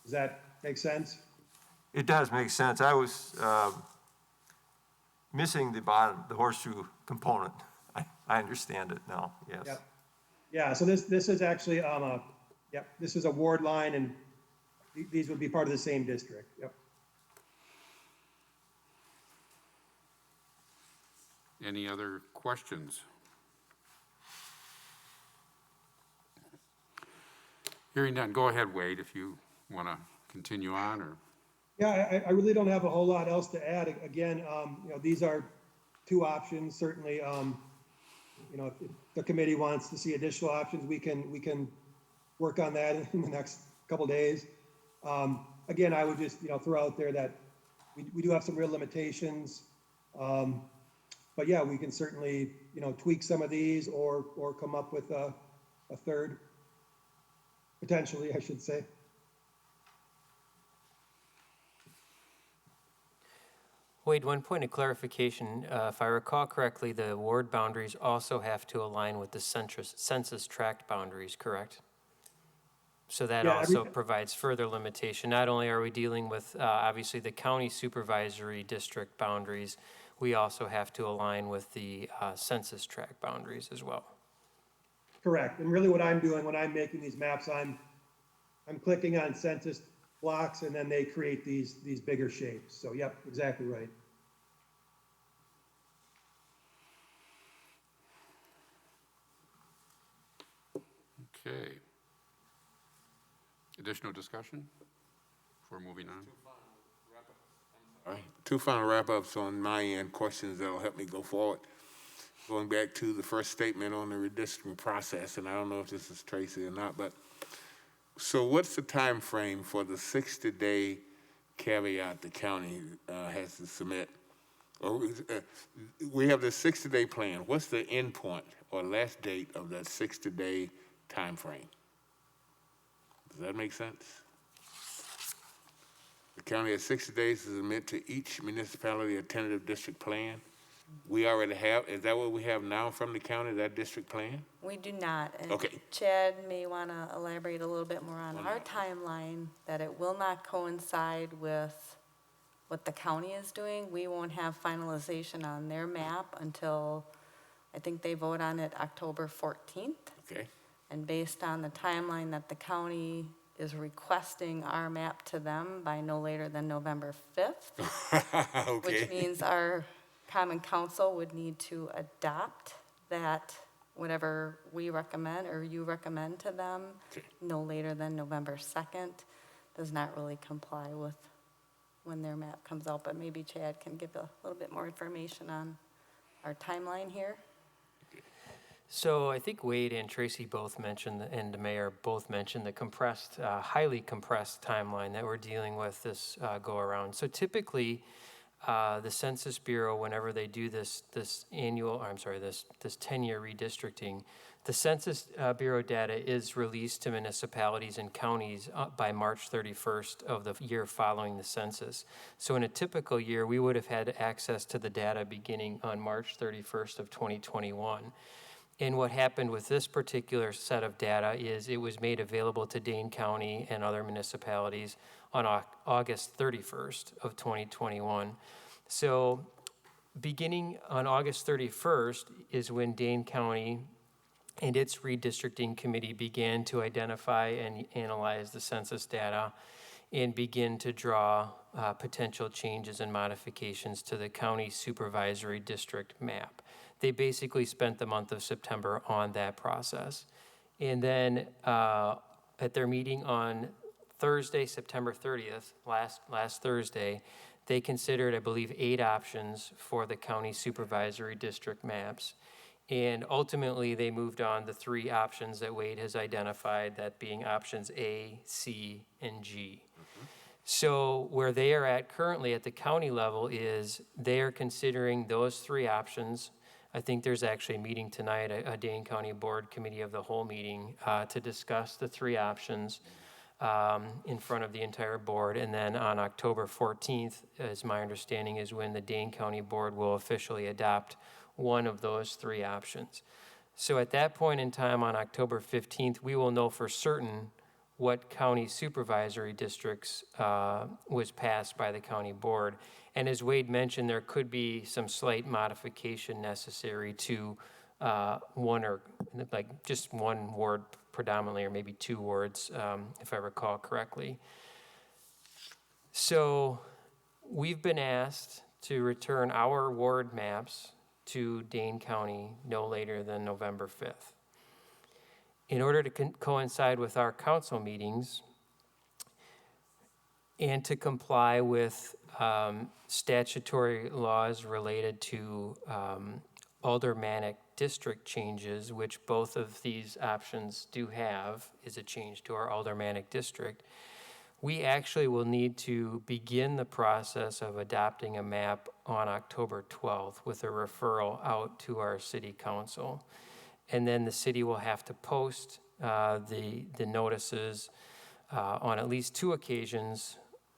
Does that make sense? It does make sense. I was missing the bottom, the horseshoe component. I understand it now, yes. Yep. Yeah, so this is actually, this is a ward line, and these would be part of the same district. Yep. Any other questions? Hearing none, go ahead, Wade, if you want to continue on, or. Yeah, I really don't have a whole lot else to add. Again, these are two options. Certainly, if the committee wants to see additional options, we can work on that in the next couple days. Again, I would just throw out there that we do have some real limitations. But yeah, we can certainly tweak some of these or come up with a third, potentially, I should say. Wade, one point of clarification. If I recall correctly, the ward boundaries also have to align with the census tract boundaries, correct? So that also provides further limitation. Not only are we dealing with, obviously, the county supervisory district boundaries, we also have to align with the census tract boundaries as well. Correct. And really what I'm doing when I'm making these maps, I'm clicking on census blocks, and then they create these bigger shapes. So yep, exactly right. Okay. Additional discussion before moving on? All right, two final wrap-ups on my end, questions that'll help me go forward. Going back to the first statement on the redistricting process, and I don't know if this is Tracy or not, but so what's the time frame for the 60-day caveat the county has to submit? Or, we have the 60-day plan. What's the end point or last date of that 60-day time frame? Does that make sense? The county has 60 days to submit to each municipality a tentative district plan. We already have, is that what we have now from the county, that district plan? We do not. And Okay. Chad may want to elaborate a little bit more on our timeline, that it will not coincide with what the county is doing. We won't have finalization on their map until, I think they vote on it October 14th. Okay. And based on the timeline that the county is requesting our map to them by no later than November 5th, Okay. which means our Common Council would need to adopt that, whatever we recommend or you recommend to them, no later than November 2nd, does not really comply with when their map comes out. But maybe Chad can give a little bit more information on our timeline here. So I think Wade and Tracy both mentioned, and the mayor both mentioned the compressed, highly compressed timeline that we're dealing with this go around. So typically, the Census Bureau, whenever they do this 10-year redistricting, the Census Bureau data is released to municipalities and counties by March 31st of the year following the census. So in a typical year, we would have had access to the data beginning on March 31st of 2021. And what happened with this particular set of data is it was made available to Dane County and other municipalities on August 31st of 2021. So beginning on August 31st is when Dane County and its redistricting committee began to identify and analyze the census data and begin to draw potential changes and modifications to the county supervisory district map. They basically spent the month of September on that process. And then at their meeting on Thursday, September 30th, last Thursday, they considered, I believe, 8 options for the county supervisory district maps. And ultimately, they moved on the 3 options that Wade has identified, that being options A, C, and G. So where they are at currently at the county level is they are considering those 3 options. I think there's actually a meeting tonight, a Dane County Board Committee of the Whole meeting to discuss the 3 options in front of the entire board. And then on October 14th, as my understanding is when the Dane County Board will officially adopt one of those 3 options. So at that point in time on October 15th, we will know for certain what county supervisory districts was passed by the county board. And as Wade mentioned, there could be some slight modification necessary to one or like just one ward predominantly, or maybe 2 wards, if I recall correctly. So we've been asked to return our ward maps to Dane County no later than November 5th. In order to coincide with our council meetings and to comply with statutory laws related to aldermanic district changes, which both of these options do have, is a change to our aldermanic district, we actually will need to begin the process of adopting a map on October 12th with a referral out to our city council. And then the city will have to post the notices on at least 2 occasions,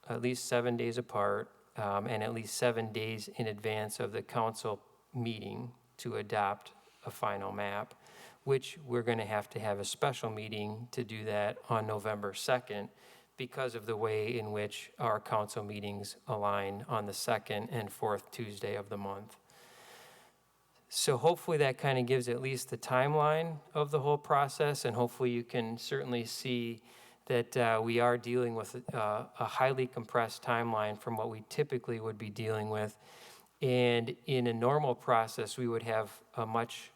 at least 7 days apart, and at least 7 days in advance of the council meeting to adopt a final map, which we're going to have a special meeting to do that on November 2nd because of the way in which our council meetings align on the 2nd and 4th Tuesday of the month. So hopefully that kind of gives at least the timeline of the whole process, and hopefully you can certainly see that we are dealing with a highly compressed timeline from what we typically would be dealing with. And in a normal process, we would have a much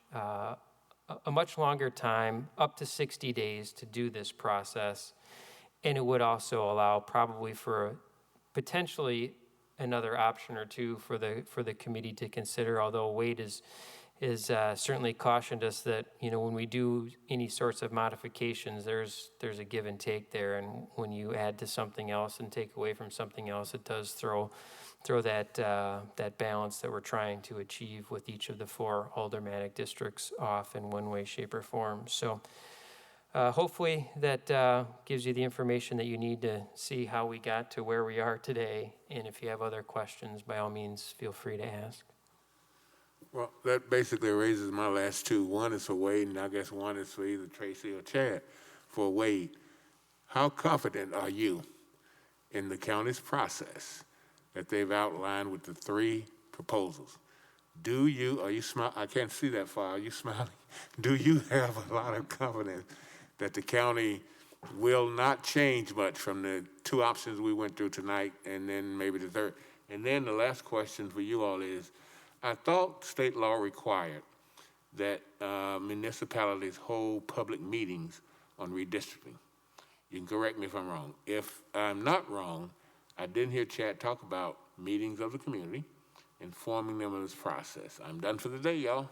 longer time, up to 60 days, to do this process. And it would also allow probably for potentially another option or 2 for the committee to consider, although Wade is certainly cautioned us that, you know, when we do any sorts of modifications, there's a give and take there, and when you add to something else and take away from something else, it does throw that balance that we're trying to achieve with each of the 4 aldermanic districts off in one way, shape, or form. So hopefully that gives you the information that you need to see how we got to where we are today. And if you have other questions, by all means, feel free to ask. Well, that basically raises my last 2. One is for Wade, and I guess one is for either Tracy or Chad. For Wade, how confident are you in the county's process that they've outlined with the 3 proposals? Are you smiling? I can't see that far. Are you smiling? Do you have a lot of confidence that the county will not change much from the 2 options we went through tonight, and then maybe the 3rd? And then the last question for you all is, I thought state law required that municipalities hold public meetings on redistricting. You can correct me if I'm wrong. If I'm not wrong, I didn't hear Chad talk about meetings of the community, informing them of this process. I'm done for the day, y'all.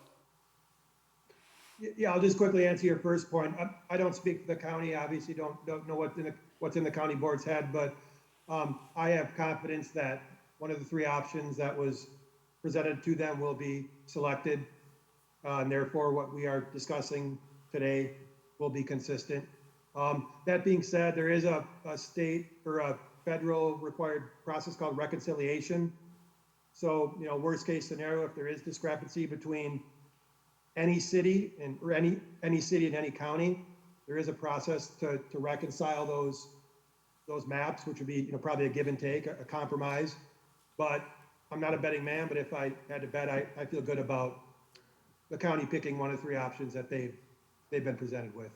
Yeah, I'll just quickly answer your first point. I don't speak for the county, obviously don't know what's in the county board's head, but I have confidence that one of the 3 options that was presented to them will be selected, and therefore what we are discussing today will be consistent. That being said, there is a state or a federal required process called reconciliation. So, you know, worst case scenario, if there is discrepancy between any city or any city in any county, there is a process to reconcile those maps, which would be, you know, probably a give and take, a compromise. But I'm not a betting man, but if I had to bet, I feel good about the county picking one of 3 options that they've been presented with.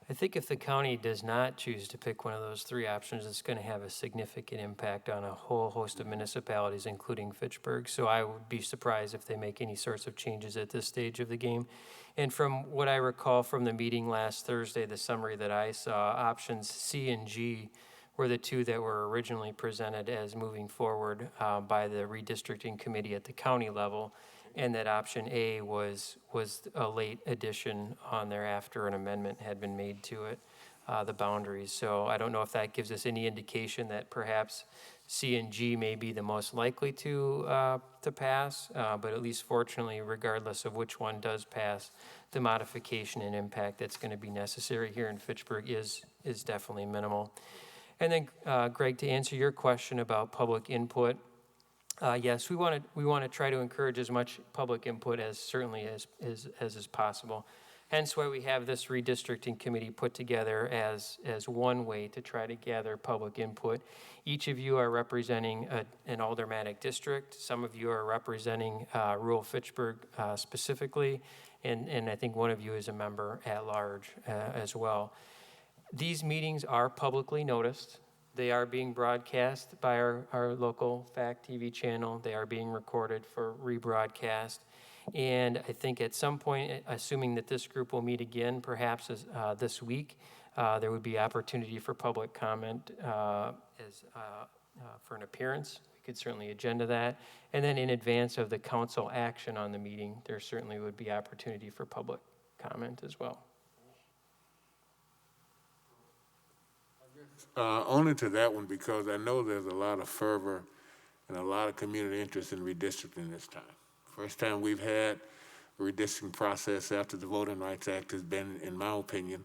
I think if the county does not choose to pick one of those 3 options, it's going to have a significant impact on a whole host of municipalities, including Fitchburg. So I would be surprised if they make any sorts of changes at this stage of the game. And from what I recall from the meeting last Thursday, the summary that I saw, options C and G were the 2 that were originally presented as moving forward by the redistricting committee at the county level. And that option A was a late addition on there after an amendment had been made to it, the boundaries. So I don't know if that gives us any indication that perhaps C and G may be the most likely to pass, but at least fortunately, regardless of which one does pass, the modification and impact that's going to be necessary here in Fitchburg is definitely minimal. And then, Greg, to answer your question about public input, yes, we want to try to encourage as much public input as certainly as is possible. Hence why we have this redistricting committee put together as one way to try to gather public input. Each of you are representing an aldermanic district. Some of you are representing rural Fitchburg specifically, and I think one of you is a member at large as well. These meetings are publicly noticed. They are being broadcast by our local FACT TV channel. They are being recorded for rebroadcast. And I think at some point, assuming that this group will meet again, perhaps this week, there would be opportunity for public comment for an appearance. We could certainly agenda that. And then in advance of the council action on the meeting, there certainly would be opportunity for public comment as well. Only to that one, because I know there's a lot of fervor and a lot of community interest in redistricting this time. First time we've had a redistricting process after the Voting Rights Act has been, in my opinion,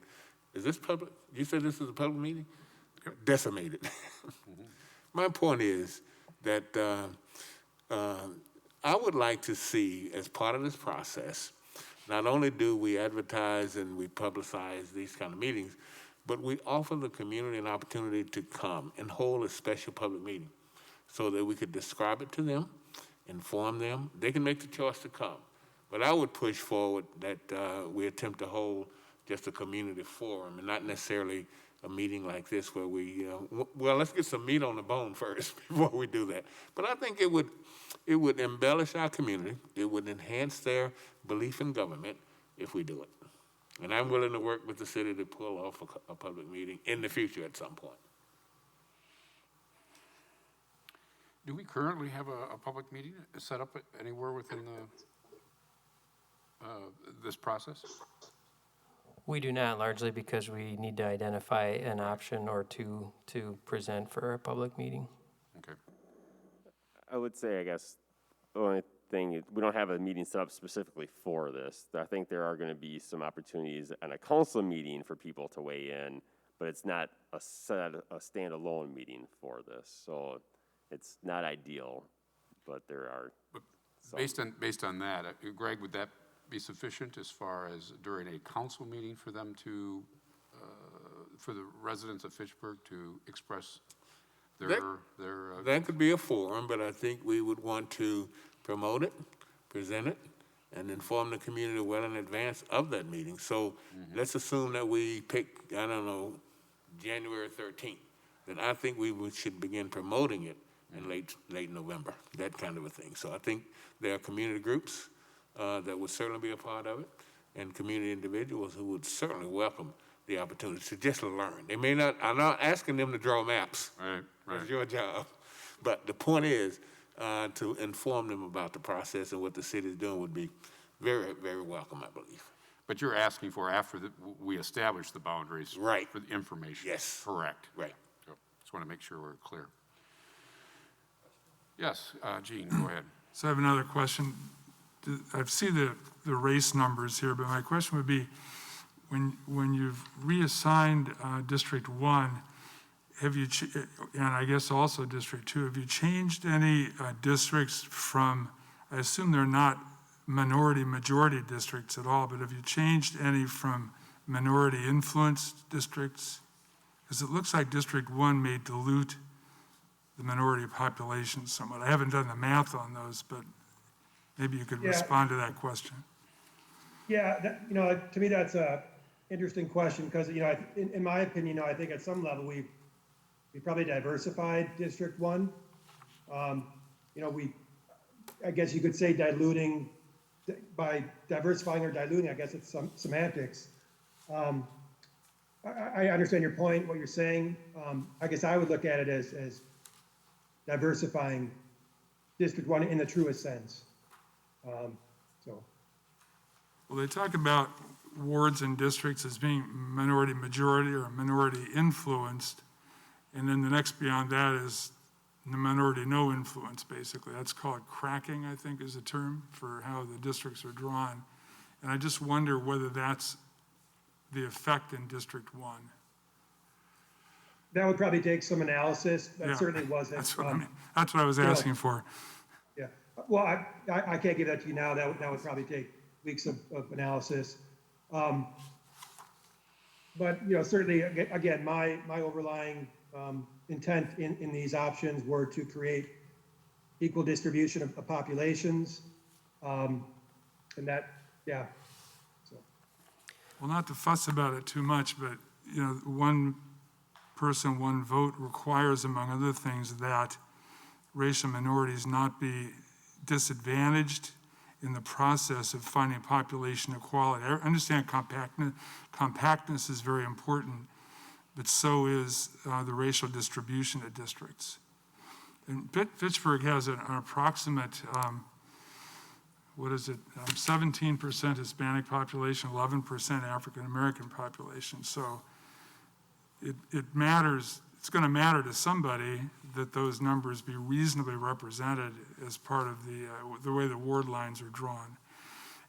is this public? You said this is a public meeting? Decimated. My point is that I would like to see, as part of this process, not only do we advertise and we publicize these kind of meetings, but we offer the community an opportunity to come and hold a special public meeting so that we could describe it to them, inform them. They can make the choice to come. But I would push forward that we attempt to hold just a community forum and not necessarily a meeting like this where we, well, let's get some meat on the bone first before we do that. But I think it would embellish our community. It would enhance their belief in government if we do it. And I'm willing to work with the city to pull off a public meeting in the future at some point. Do we currently have a public meeting set up anywhere within this process? We do not, largely because we need to identify an option or 2 to present for a public meeting. Okay. I would say, I guess, the only thing is we don't have a meeting set up specifically for this. I think there are going to be some opportunities at a council meeting for people to weigh in, but it's not a standalone meeting for this. So it's not ideal, but there are. But based on that, Greg, would that be sufficient as far as during a council meeting for them to, for the residents of Fitchburg to express their that could be a forum, but I think we would want to promote it, present it, and inform the community well in advance of that meeting. So let's assume that we pick, I don't know, January 13th. Then I think we should begin promoting it in late November, that kind of a thing. So I think there are community groups that would certainly be a part of it, and community individuals who would certainly welcome the opportunity to just learn. They may not, I'm not asking them to draw maps. Right. That's your job. But the point is to inform them about the process and what the city is doing would be very, very welcome, I believe. But you're asking for after we establish the boundaries. Right. For the information. Yes. Correct. Right. So just want to make sure we're clear. Yes, Gene, go ahead. So I have another question. I see the race numbers here, but my question would be, when you've reassigned District 1, have you, and I guess also District 2, have you changed any districts from, I assume they're not majority districts at all, but have you changed any from minority influenced districts? Because it looks like District 1 may dilute the minority population somewhat. I haven't done the math on those, but maybe you could Yeah. respond to that question. Yeah, to me, that's a interesting question, because, in my opinion, I think at some level, we probably diversified District 1. I guess you could say diluting, by diversifying or diluting, I guess it's some semantics. I understand your point, what you're saying. I guess I would look at it as diversifying District 1 in the truest sense. So. Well, they talk about wards and districts as being minority majority or minority influenced. And then the next beyond that is the minority no influence, basically. That's called cracking, I think is the term for how the districts are drawn. And I just wonder whether that's the effect in District 1. That would probably take some analysis. That Yeah, certainly wasn't. That's what I mean. That's what I was asking for. Yeah, well, I can't give that to you now. That would probably take weeks of analysis. But, certainly, again, my overlying intent in these options were to create equal distribution of populations. And that, yeah. So. Well, not to fuss about it too much, but, one person, one vote requires, among other things, that racial minorities not be disadvantaged in the process of finding population equality. I understand compactness is very important, but so is the racial distribution of districts. And Fitchburg has an approximate, 17% Hispanic population, 11% African American population. So it matters, it's going to matter to somebody that those numbers be reasonably represented as part of the way the ward lines are drawn.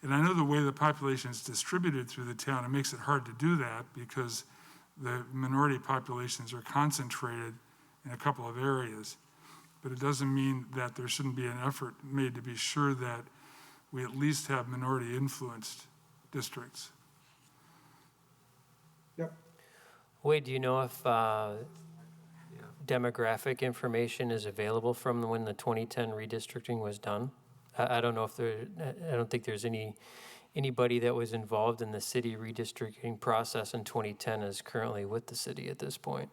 And I know the way the population is distributed through the town, it makes it hard to do that because the minority populations are concentrated in a couple of areas. But it doesn't mean that there shouldn't be an effort made to be sure that we at least have minority influenced districts. Yep. Wade, do you know if demographic information is available from when the 2010 redistricting was done? I don't know if I don't think there's anybody that was involved in the city redistricting process in 2010 is currently with the city at this point.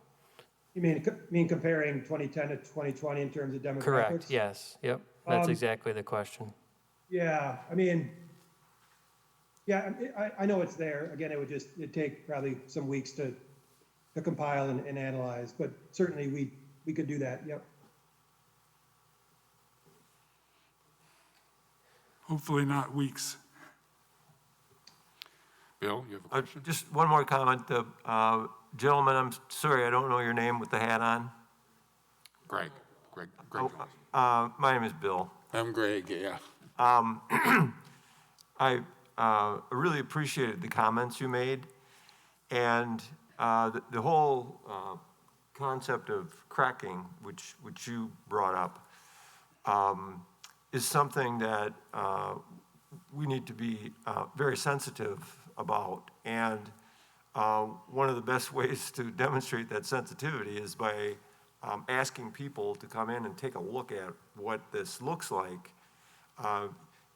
You mean comparing 2010 to 2020 in terms of demographics? Correct, yes, yep, that's exactly the question. Yeah, I know it's there. Again, it'd take probably some weeks to compile and analyze, but certainly we could do that, yep. Hopefully not weeks. Bill, you have a question? Just one more comment. The gentleman, I'm sorry, I don't know your name with the hat on. Greg. My name is Bill. I'm Greg, yeah. I really appreciated the comments you made, and the whole concept of cracking, which you brought up, is something that we need to be very sensitive about. And one of the best ways to demonstrate that sensitivity is by asking people to come in and take a look at what this looks like.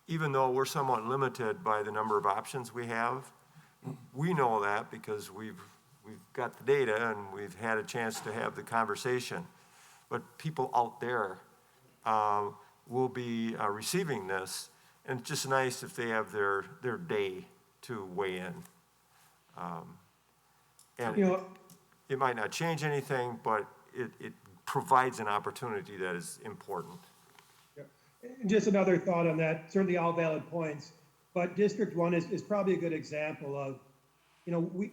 Even though we're somewhat limited by the number of options we have, we know that because we've got the data and we've had a chance to have the conversation. But people out there will be receiving this, and it's just nice if they have their day to weigh in. And it might not change anything, but it provides an opportunity that is important. And just another thought on that, certainly all valid points, but District 1 is probably a good example of,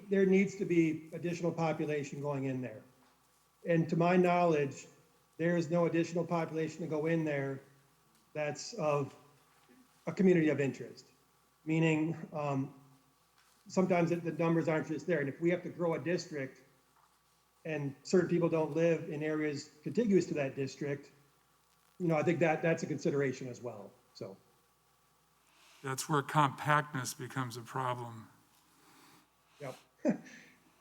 there needs to be additional population going in there. And to my knowledge, there is no additional population to go in there that's of a community of interest, meaning sometimes the numbers aren't just there. And if we have to grow a district and certain people don't live in areas contiguous to that district, I think that's a consideration as well, so. That's where compactness becomes a problem. Yep,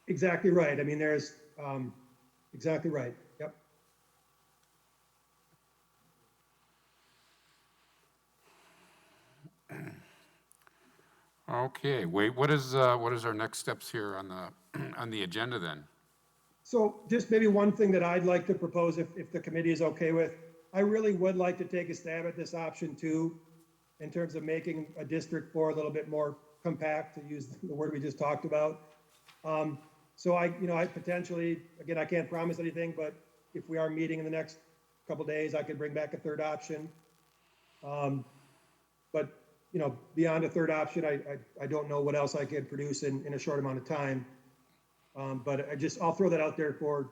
exactly right. There's, exactly right, yep. Okay, wait, what is our next steps here on on the agenda then? So just maybe one thing that I'd like to propose, if the committee is okay with, I really would like to take a stab at this option 2 in terms of making a District 4 a little bit more compact, to use the word we just talked about. So I potentially, again, I can't promise anything, but if we are meeting in the next couple days, I could bring back a third option. But, beyond a third option, I don't know what else I could produce in a short amount of time. But I'll throw that out there for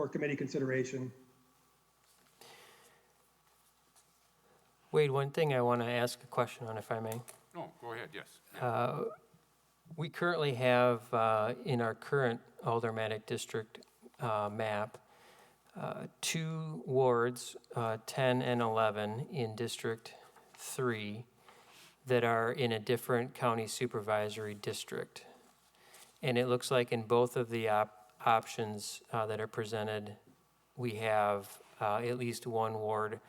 committee consideration. Wade, one thing I want to ask a question on, if I may. Oh, go ahead, yes. We currently have, in our current Aldermanic District map, 2 wards, 10 and 11, in District 3 that are in a different county supervisory district. And it looks like in both of the options that are presented, we have at least 1 ward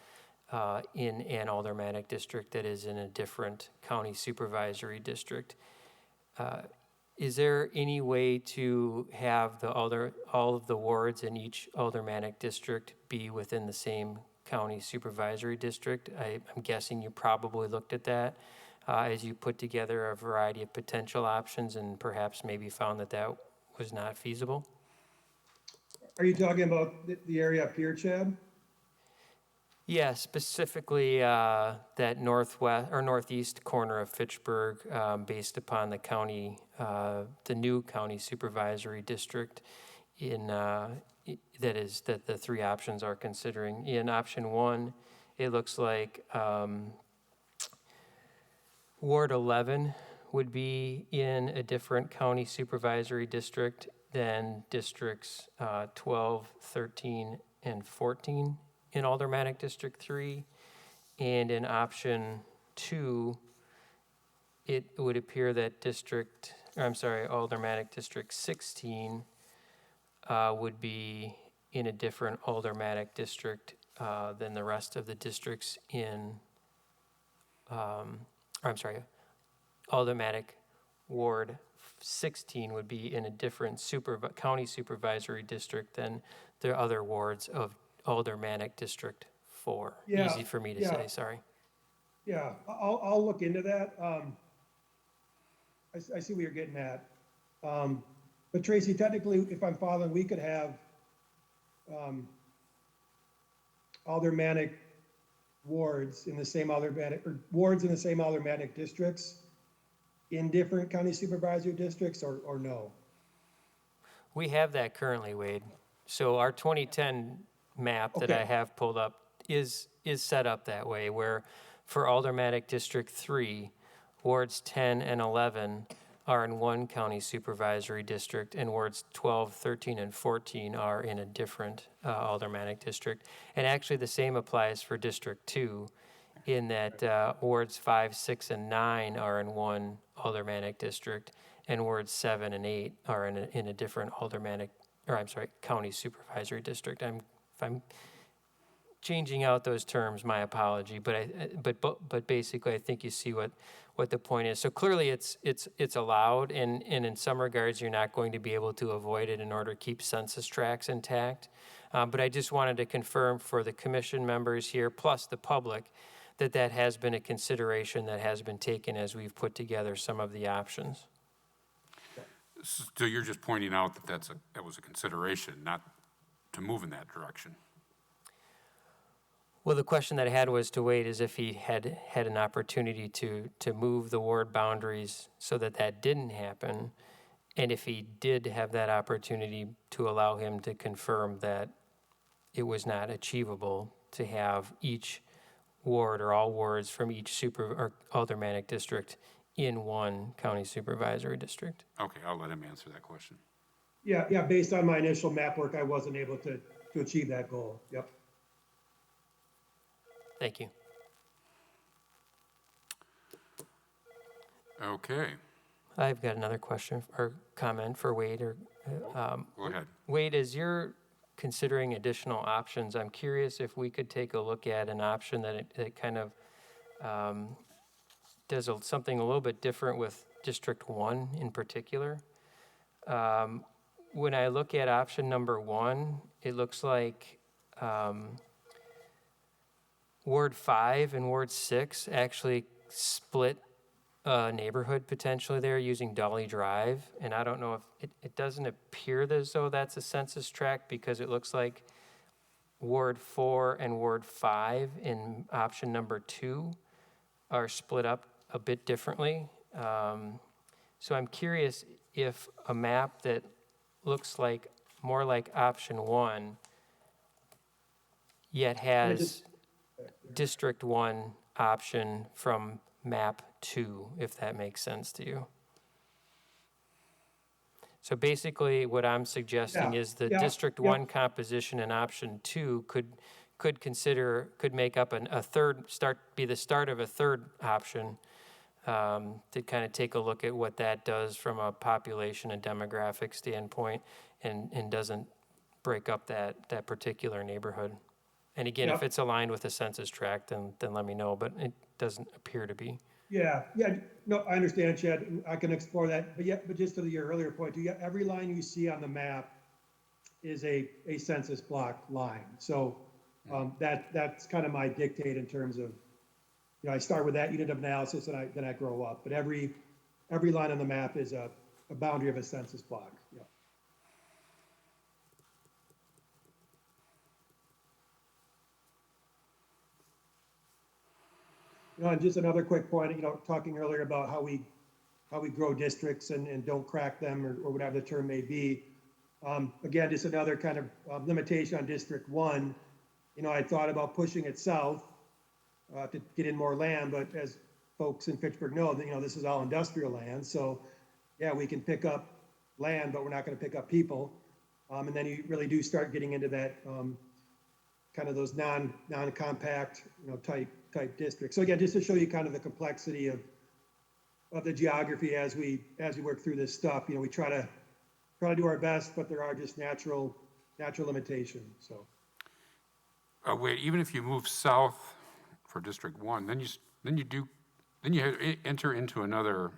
in an Aldermanic District that is in a different county supervisory district. Is there any way to have all of the wards in each Aldermanic District be within the same county supervisory district? I'm guessing you probably looked at that as you put together a variety of potential options and perhaps maybe found that was not feasible? Are you talking about the area up here, Chad? Yeah, specifically that northwest or northeast corner of Fitchburg, based upon the new county supervisory district that the 3 options are considering. In option 1, it looks like Ward 11 would be in a different county supervisory district than districts 12, 13, and 14 in Aldermanic District 3. And in option 2, it would appear that Aldermanic District 16 would be in a different Aldermanic district than the rest of the districts in, Aldermanic Ward 16 would be in a different county supervisory district than the other wards of Aldermanic District 4. Yeah, Easy for me to say, sorry. Yeah, I'll look into that. I see what you're getting at. But Tracy, technically, if I'm following, we could have Aldermanic wards in the same Aldermanic districts in different county supervisory districts, or no? We have that currently, Wade. So our 2010 map that I have pulled up is set up that way, where for Aldermanic District 3, wards 10 and 11 are in one county supervisory district, and wards 12, 13, and 14 are in a different Aldermanic district. And actually the same applies for District 2, in that wards 5, 6, and 9 are in one Aldermanic district, and wards 7 and 8 are in a different county supervisory district. If I'm changing out those terms, my apology, but basically I think you see what the point is. So clearly it's allowed, and in some regards you're not going to be able to avoid it in order to keep census tracts intact. But I just wanted to confirm for the commission members here, plus the public, that has been a consideration that has been taken as we've put together some of the options. So you're just pointing out that was a consideration, not to move in that direction? Well, the question that I had was to Wade is if he had an opportunity to move the ward boundaries so that didn't happen, and if he did have that opportunity to allow him to confirm that it was not achievable to have each ward or all wards from each Aldermanic district in one county supervisory district. Okay, I'll let him answer that question. Yeah, based on my initial map work, I wasn't able to achieve that goal. Yep. Thank you. Okay, I've got another question or comment for Wade. go ahead. Wade, as you're considering additional options, I'm curious if we could take a look at an option that kind of does something a little bit different with District 1 in particular. When I look at option number 1, it looks like Ward 5 and Ward 6 actually split a neighborhood potentially there using Dolly Drive. And I don't know if, it doesn't appear as though that's a census tract because it looks like Ward 4 and Ward 5 in option number 2 are split up a bit differently. So I'm curious if a map that looks like more like option 1 yet has District 1 option from map 2, if that makes sense to you. So basically, what I'm suggesting is the District 1 composition in option 2 could make up a third, be the start of a third option, to kind of take a look at what that does from a population and demographic standpoint, and doesn't break up that particular neighborhood. And again, if it's aligned with the census tract, then let me know, but it doesn't appear to be. Yeah, no, I understand, Chad, I can explore that, but just to your earlier point, every line you see on the map is a census block line. So that's kind of my dictate in terms of, I start with that unit of analysis and then I grow up, but every line on the map is a boundary of a census block. Yeah. And just another quick point, talking earlier about how we grow districts and don't crack them or whatever the term may be. Again, just another kind of limitation on District 1. I thought about pushing it south to get in more land, but as folks in Fitchburg know, this is all industrial land. So yeah, we can pick up land, but we're not going to pick up people. And then you really do start getting into that kind of those non-compact, type districts. So again, just to show you kind of the complexity of the geography as we work through this stuff, we try to do our best, but there are just natural limitations. So. Wait, even if you move south for District 1, then you enter into another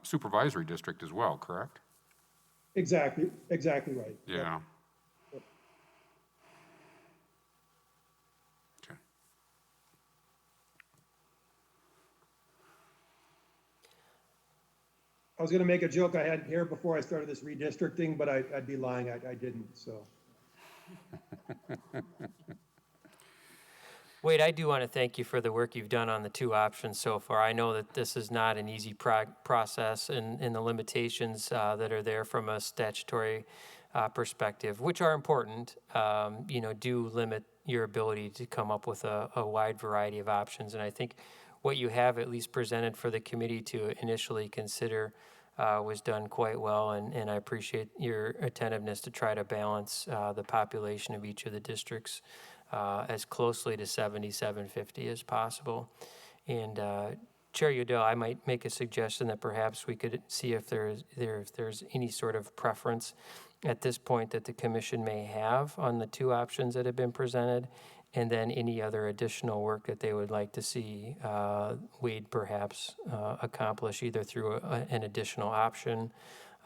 supervisory district as well, correct? Exactly right. Yeah. I was going to make a joke I had here before I started this redistricting, but I'd be lying. I didn't. So. Wade, I do want to thank you for the work you've done on the two options so far. I know that this is not an easy process, and the limitations that are there from a statutory perspective, which are important, do limit your ability to come up with a wide variety of options. And I think what you have at least presented for the committee to initially consider was done quite well, and I appreciate your attentiveness to try to balance the population of each of the districts as closely to 7750 as possible. And Chair Udell, I might make a suggestion that perhaps we could see if there's any sort of preference at this point that the commission may have on the two options that have been presented, and then any other additional work that they would like to see Wade perhaps accomplish either through an additional option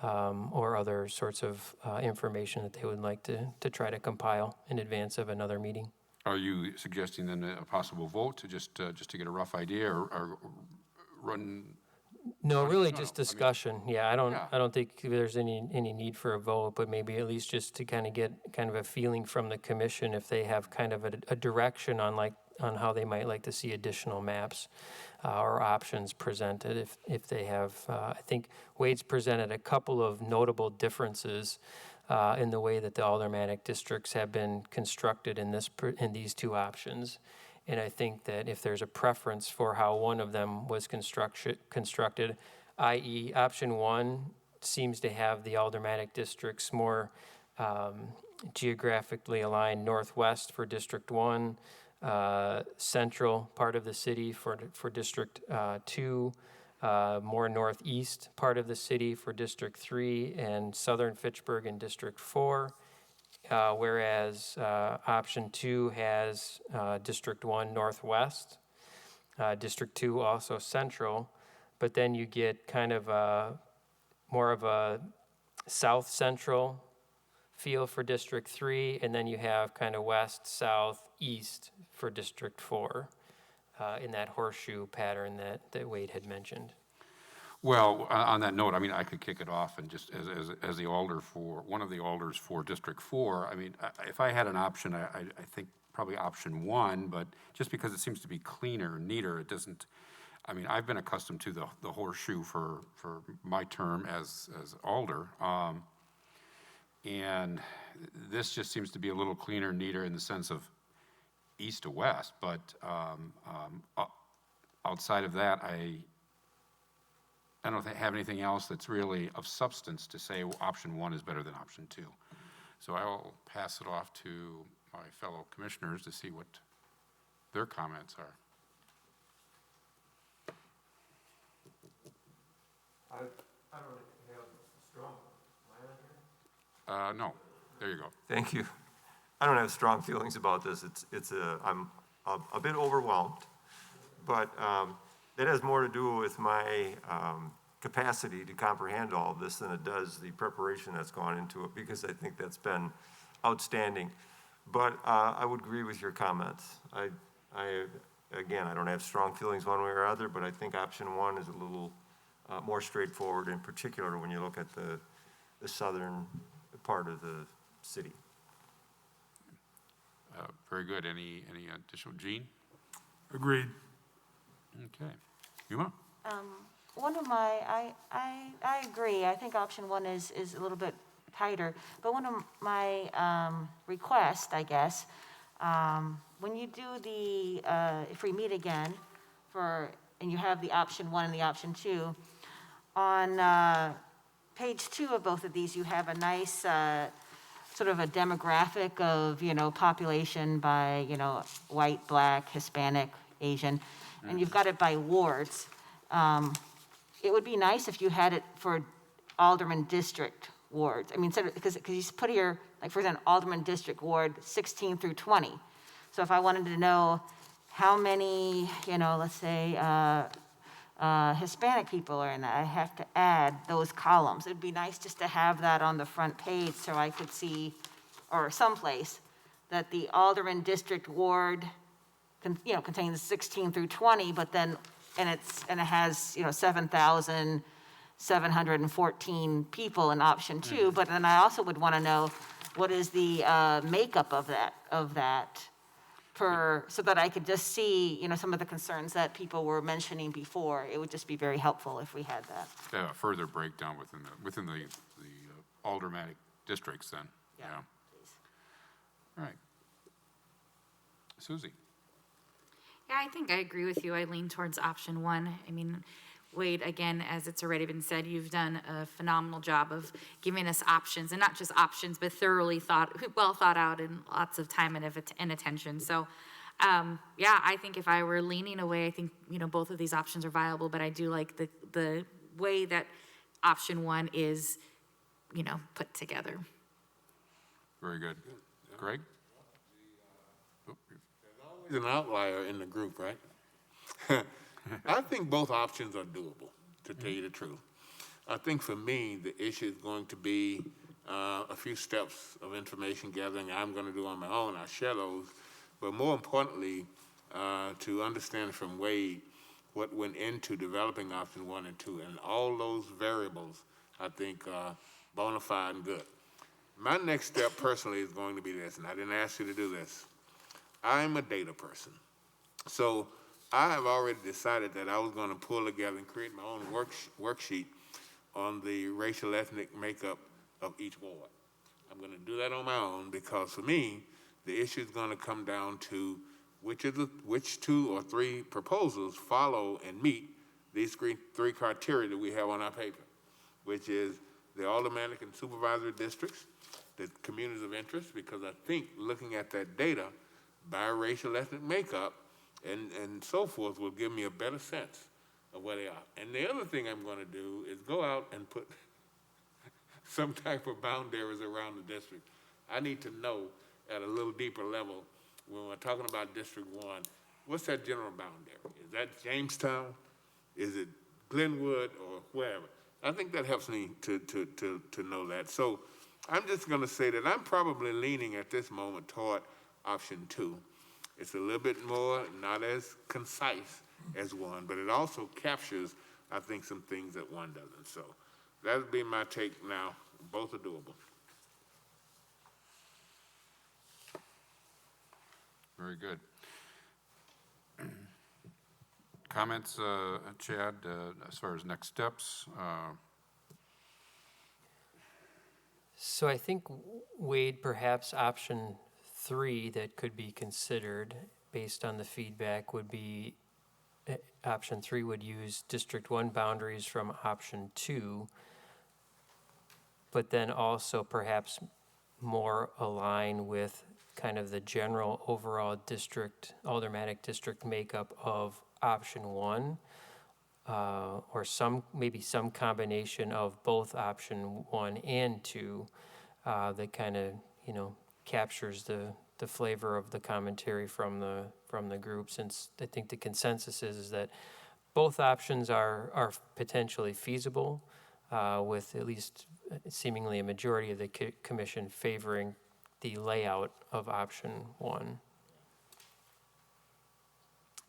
or other sorts of information that they would like to try to compile in advance of another meeting. Are you suggesting then a possible vote to just to get a rough idea or run? No, really just discussion. I don't think there's any need for a vote, but maybe at least just to kind of get kind of a feeling from the commission if they have kind of a direction on how they might like to see additional maps or options presented. If they have, I think Wade's presented a couple of notable differences in the way that the aldermanic districts have been constructed in these two options. And I think that if there's a preference for how one of them was constructed, i.e. option 1 seems to have the aldermanic districts more geographically aligned northwest for District 1, central part of the city for District 2, more northeast part of the city for District 3, and southern Fitchburg in District 4. Whereas option 2 has District 1 northwest, District 2 also central, but then you get kind of more of a south central feel for District 3, and then you have kind of west, south, east for District 4 in that horseshoe pattern that Wade had mentioned. Well, on that note, I mean, I could kick it off and just as the alder for, one of the alders for District 4, I mean, if I had an option, I think probably option 1, but just because it seems to be cleaner, neater, it doesn't, I mean, I've been accustomed to the horseshoe for my term as alder. And this just seems to be a little cleaner, neater in the sense of east to west, but outside of that, I don't have anything else that's really of substance to say option 1 is better than option 2. So I will pass it off to my fellow commissioners to see what their comments are. I don't have strong. No, there you go. Thank you. I don't have strong feelings about this. I'm a bit overwhelmed, but it has more to do with my capacity to comprehend all of this than it does the preparation that's gone into it, because I think that's been outstanding. But I would agree with your comments. Again, I don't have strong feelings one way or other, but I think option 1 is a little more straightforward, in particular when you look at the southern part of the city. Very good. Any additional? Jean? Agreed. Okay. Yuma? One of my, I agree, I think option 1 is a little bit tighter, but one of my requests, I guess, when you do if we meet again and you have the option 1 and the option 2, on page 2 of both of these, you have a nice sort of a demographic of, population by, white, black, Hispanic, Asian, and you've got it by wards. It would be nice if you had it for alderman district wards. I mean, because you put here, like for example, alderman district ward 16 through 20. So if I wanted to know how many, let's say, Hispanic people are in that, I have to add those columns. It'd be nice just to have that on the front page so I could see, or someplace, that the alderman district ward contains 16 through 20, but then, and it has, 7,714 people in option 2, but then I also would want to know what is the makeup of that so that I could just see, some of the concerns that people were mentioning before. It would just be very helpful if we had that. Further breakdown within the aldermanic districts then. Yeah, please. All right. Susie? Yeah, I think I agree with you. I lean towards option 1. I mean, Wade, again, as it's already been said, you've done a phenomenal job of giving us options, and not just options, but well thought out, and lots of time and attention. So, yeah, I think if I were leaning away, I think, both of these options are viable, but I do like the way that option 1 is, put together. Very good. Greg? There's an outlier in the group, right? I think both options are doable, to tell you the truth. I think for me, the issue is going to be a few steps of information gathering I'm going to do on my own. I'll share those. But more importantly, to understand from Wade what went into developing option 1 and 2. And all those variables, I think, bona fide and good. My next step personally is going to be this, and I didn't ask you to do this. I'm a data person. So I have already decided that I was going to pull together and create my own worksheet on the racial ethnic makeup of each ward. I'm going to do that on my own because for me, the issue is going to come down to which 2 or 3 proposals follow and meet these 3 criteria that we have on our paper, which is the aldermanic and supervisory districts, the communities of interest, because I think looking at that data by racial ethnic makeup and so forth will give me a better sense of where they are. And the other thing I'm going to do is go out and put some type of boundaries around the district. I need to know at a little deeper level when we're talking about District 1, what's that general boundary? Is that Jamestown? Is it Glenwood or wherever. I think that helps me to know that. So I'm just going to say that I'm probably leaning at this moment toward option 2. It's a little bit more, not as concise as 1, but it also captures, I think, some things that 1 doesn't. So that would be my take now. Both are doable. Very good. Comments, Chad, as far as next steps? So I think, Wade, perhaps option 3 that could be considered based on the feedback would be, option 3 would use District 1 boundaries from option 2, but then also perhaps more align with kind of the general overall district, aldermanic district makeup of option 1, or maybe some combination of both option 1 and 2 that kind of, captures the flavor of the commentary from the group, since I think the consensus is that both options are potentially feasible, with at least seemingly a majority of the commission favoring the layout of option 1.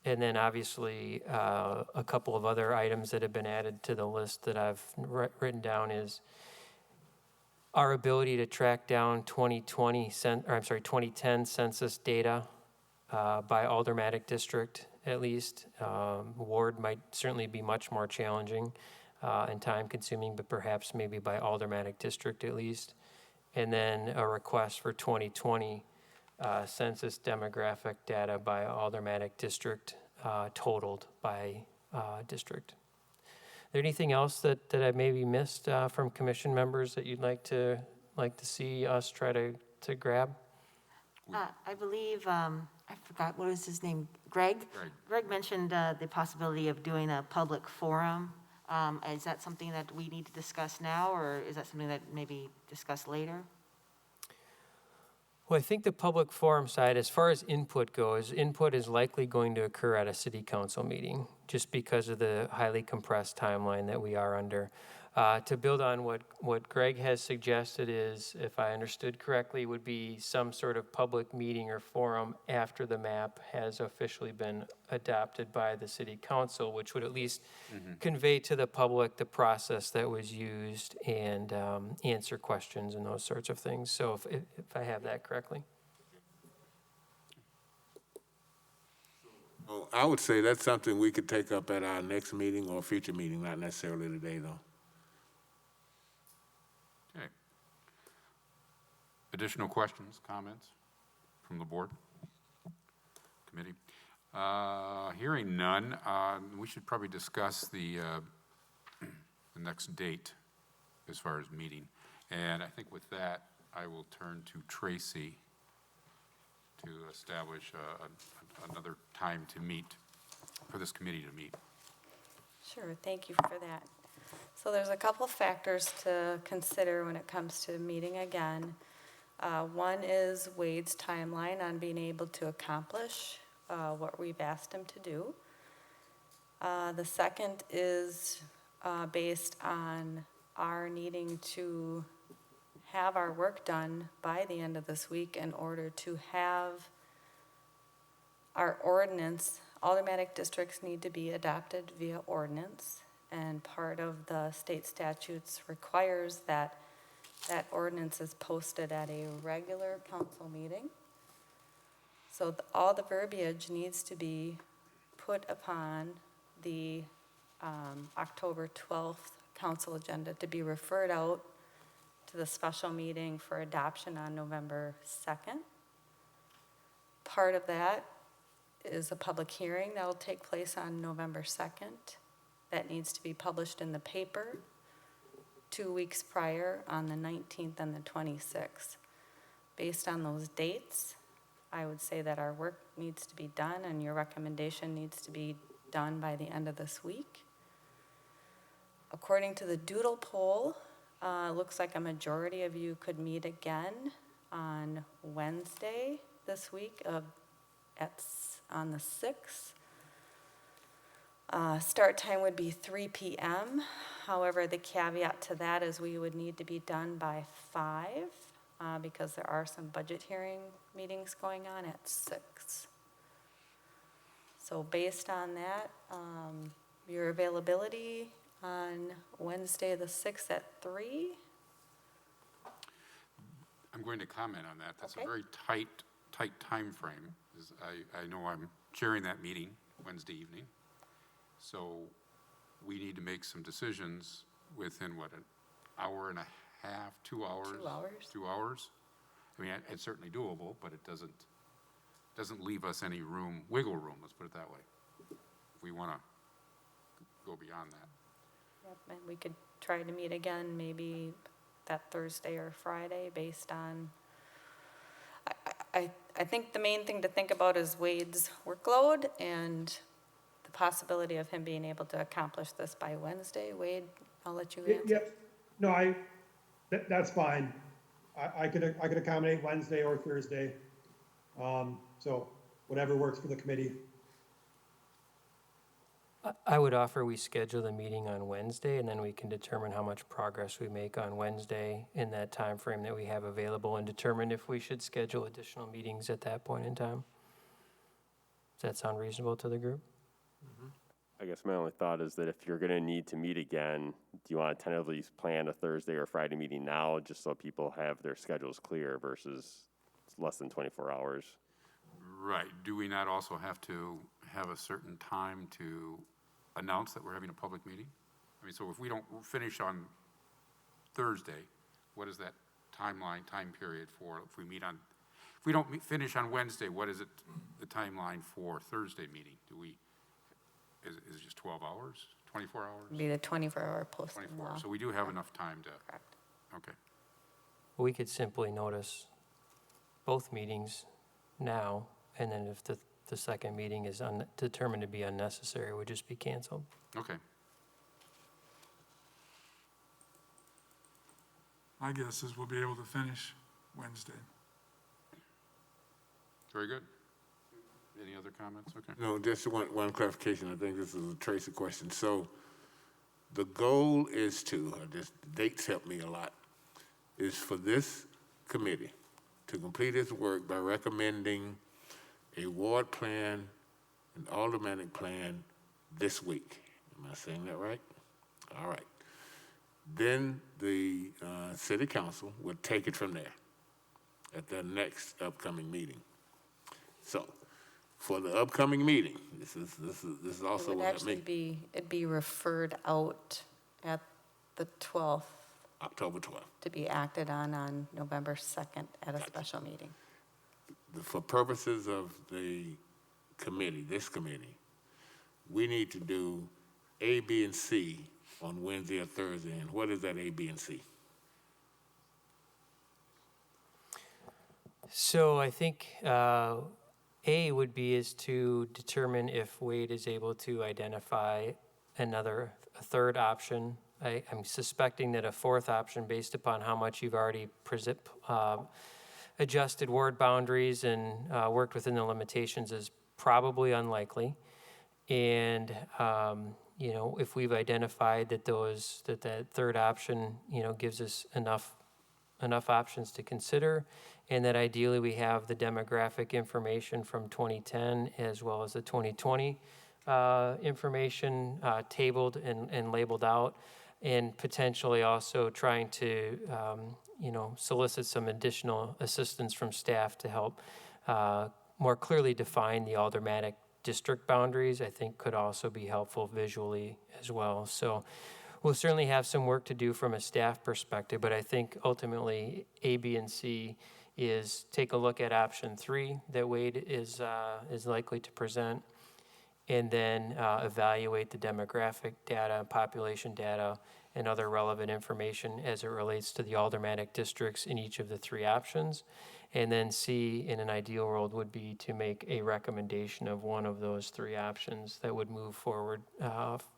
And then obviously, a couple of other items that have been added to the list that I've written down is our ability to track down 2010 census data by aldermanic district, at least. Ward might certainly be much more challenging and time consuming, but perhaps maybe by aldermanic district at least. And then a request for 2020 census demographic data by aldermanic district, totaled by district. Is there anything else that I maybe missed from commission members that you'd like to see us try to grab? I believe, I forgot, what is his name? Greg? Greg mentioned the possibility of doing a public forum. Is that something that we need to discuss now, or is that something that maybe discuss later? Well, I think the public forum side, as far as input goes, input is likely going to occur at a city council meeting, just because of the highly compressed timeline that we are under. To build on what Greg has suggested is, if I understood correctly, would be some sort of public meeting or forum after the map has officially been adopted by the city council, which would at least convey to the public the process that was used and answer questions and those sorts of things. So if I have that correctly. Well, I would say that's something we could take up at our next meeting or future meeting, not necessarily today, though. Okay. Additional questions, comments from the board, committee? Hearing none, we should probably discuss the next date as far as meeting. And I think with that, I will turn to Tracy to establish another time to meet, for this committee to meet. Sure, thank you for that. So there's a couple factors to consider when it comes to meeting again. One is Wade's timeline on being able to accomplish what we've asked him to do. The second is based on our needing to have our work done by the end of this week in order to have our ordinance. Aldermanic districts need to be adopted via ordinance, and part of the state statutes requires that that ordinance is posted at a regular council meeting. So all the verbiage needs to be put upon the October 12th council agenda to be referred out to the special meeting for adoption on November 2nd. Part of that is a public hearing that will take place on November 2nd. That needs to be published in the paper 2 weeks prior on the 19th and the 26th. Based on those dates, I would say that our work needs to be done and your recommendation needs to be done by the end of this week. According to the doodle poll, looks like a majority of you could meet again on Wednesday this week on the 6th. Start time would be 3 p.m. However, the caveat to that is we would need to be done by 5 because there are some budget hearing meetings going on at 6. So based on that, your availability on Wednesday, the 6th at 3? I'm going to comment on that. That's a Okay. very tight timeframe. I know I'm chairing that meeting Wednesday evening. So we need to make some decisions within, what, an hour and a half, 2 hours? 2 hours. 2 hours? I mean, it's certainly doable, but it doesn't leave us any wiggle room, let's put it that way, if we want to go beyond that. Yep, and we could try to meet again maybe that Thursday or Friday based on, I think the main thing to think about is Wade's workload and the possibility of him being able to accomplish this by Wednesday. Wade, I'll let you answer. Yep, no, that's fine. I could accommodate Wednesday or Thursday. So whatever works for the committee. I would offer we schedule the meeting on Wednesday, and then we can determine how much progress we make on Wednesday in that time frame that we have available, and determine if we should schedule additional meetings at that point in time. Does that sound reasonable to the group? I guess my only thought is that if you're going to need to meet again, do you want to tentatively plan a Thursday or Friday meeting now, just so people have their schedules clear versus less than 24 hours? Right. Do we not also have to have a certain time to announce that we're having a public meeting? I mean, so if we don't finish on Thursday, what is that time period for, if we don't finish on Wednesday, what is it, the timeline for Thursday meeting? Is it just 12 hours, 24 hours? Be the 24-hour posting 24, law. so we do have enough time to, Correct. okay. We could simply notice both meetings now, and then if the second meeting is determined to be unnecessary, it would just be canceled. Okay. My guess is we'll be able to finish Wednesday. Very good. Any other comments? Okay. No, just one clarification. I think this is a Tracy question. So the goal is to, the dates help me a lot, is for this committee to complete its work by recommending a ward plan, an aldermanic plan this week. Am I saying that right? All right. Then the city council would take it from there at the next upcoming meeting. So for the upcoming meeting, this is also It would what I actually mean. it'd be referred out at the 12th October 12th. to be acted on November 2nd at a special meeting. For purposes of the committee, this committee, we need to do A, B, and C on Wednesday or Thursday. And what is that A, B, and C? So I think A would be is to determine if Wade is able to identify a third option. I'm suspecting that a fourth option, based upon how much you've already adjusted ward boundaries and worked within the limitations, is probably unlikely. And if we've identified that that third option gives us enough options to consider, and that ideally we have the demographic information from 2010 as well as the 2020 information tabled and labeled out, and potentially also trying to solicit some additional assistance from staff to help more clearly define the aldermanic district boundaries, I think could also be helpful visually as well. So we'll certainly have some work to do from a staff perspective, but I think ultimately A, B, and C is take a look at option 3 that Wade is likely to present, and then evaluate the demographic data, population data, and other relevant information as it relates to the aldermanic districts in each of the 3 options. And then C, in an ideal world, would be to make a recommendation of one of those 3 options that would move forward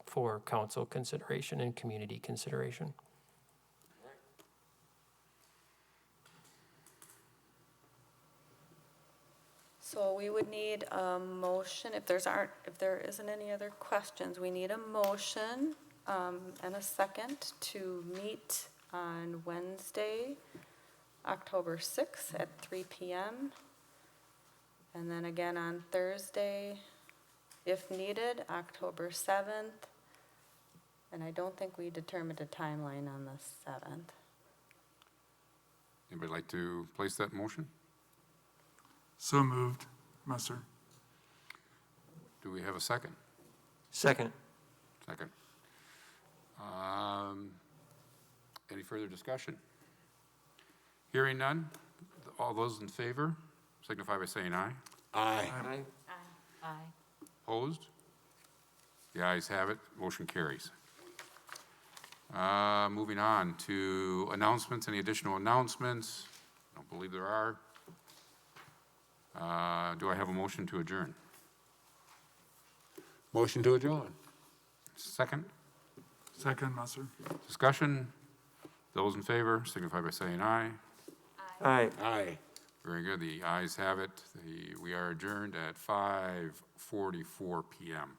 for council consideration and community consideration. So we would need a motion, if there isn't any other questions, we need a motion and a second to meet on Wednesday, October 6th at 3 p.m. And then again on Thursday, if needed, October 7th. And I don't think we determined a timeline on the 7th. Anybody like to place that motion? So moved, Musser. Do we have a second? Second. Second. Any further discussion? Hearing none, all those in favor signify by saying aye. Aye. Aye. Opposed? The ayes have it, motion carries. Moving on to announcements, any additional announcements? I don't believe there are. Do I have a motion to adjourn? Motion to adjourn. Second, Second, Musser. discussion? Those in favor signify by saying aye. Aye. Aye. Very good, the ayes have it. We are adjourned at 5:44 p.m.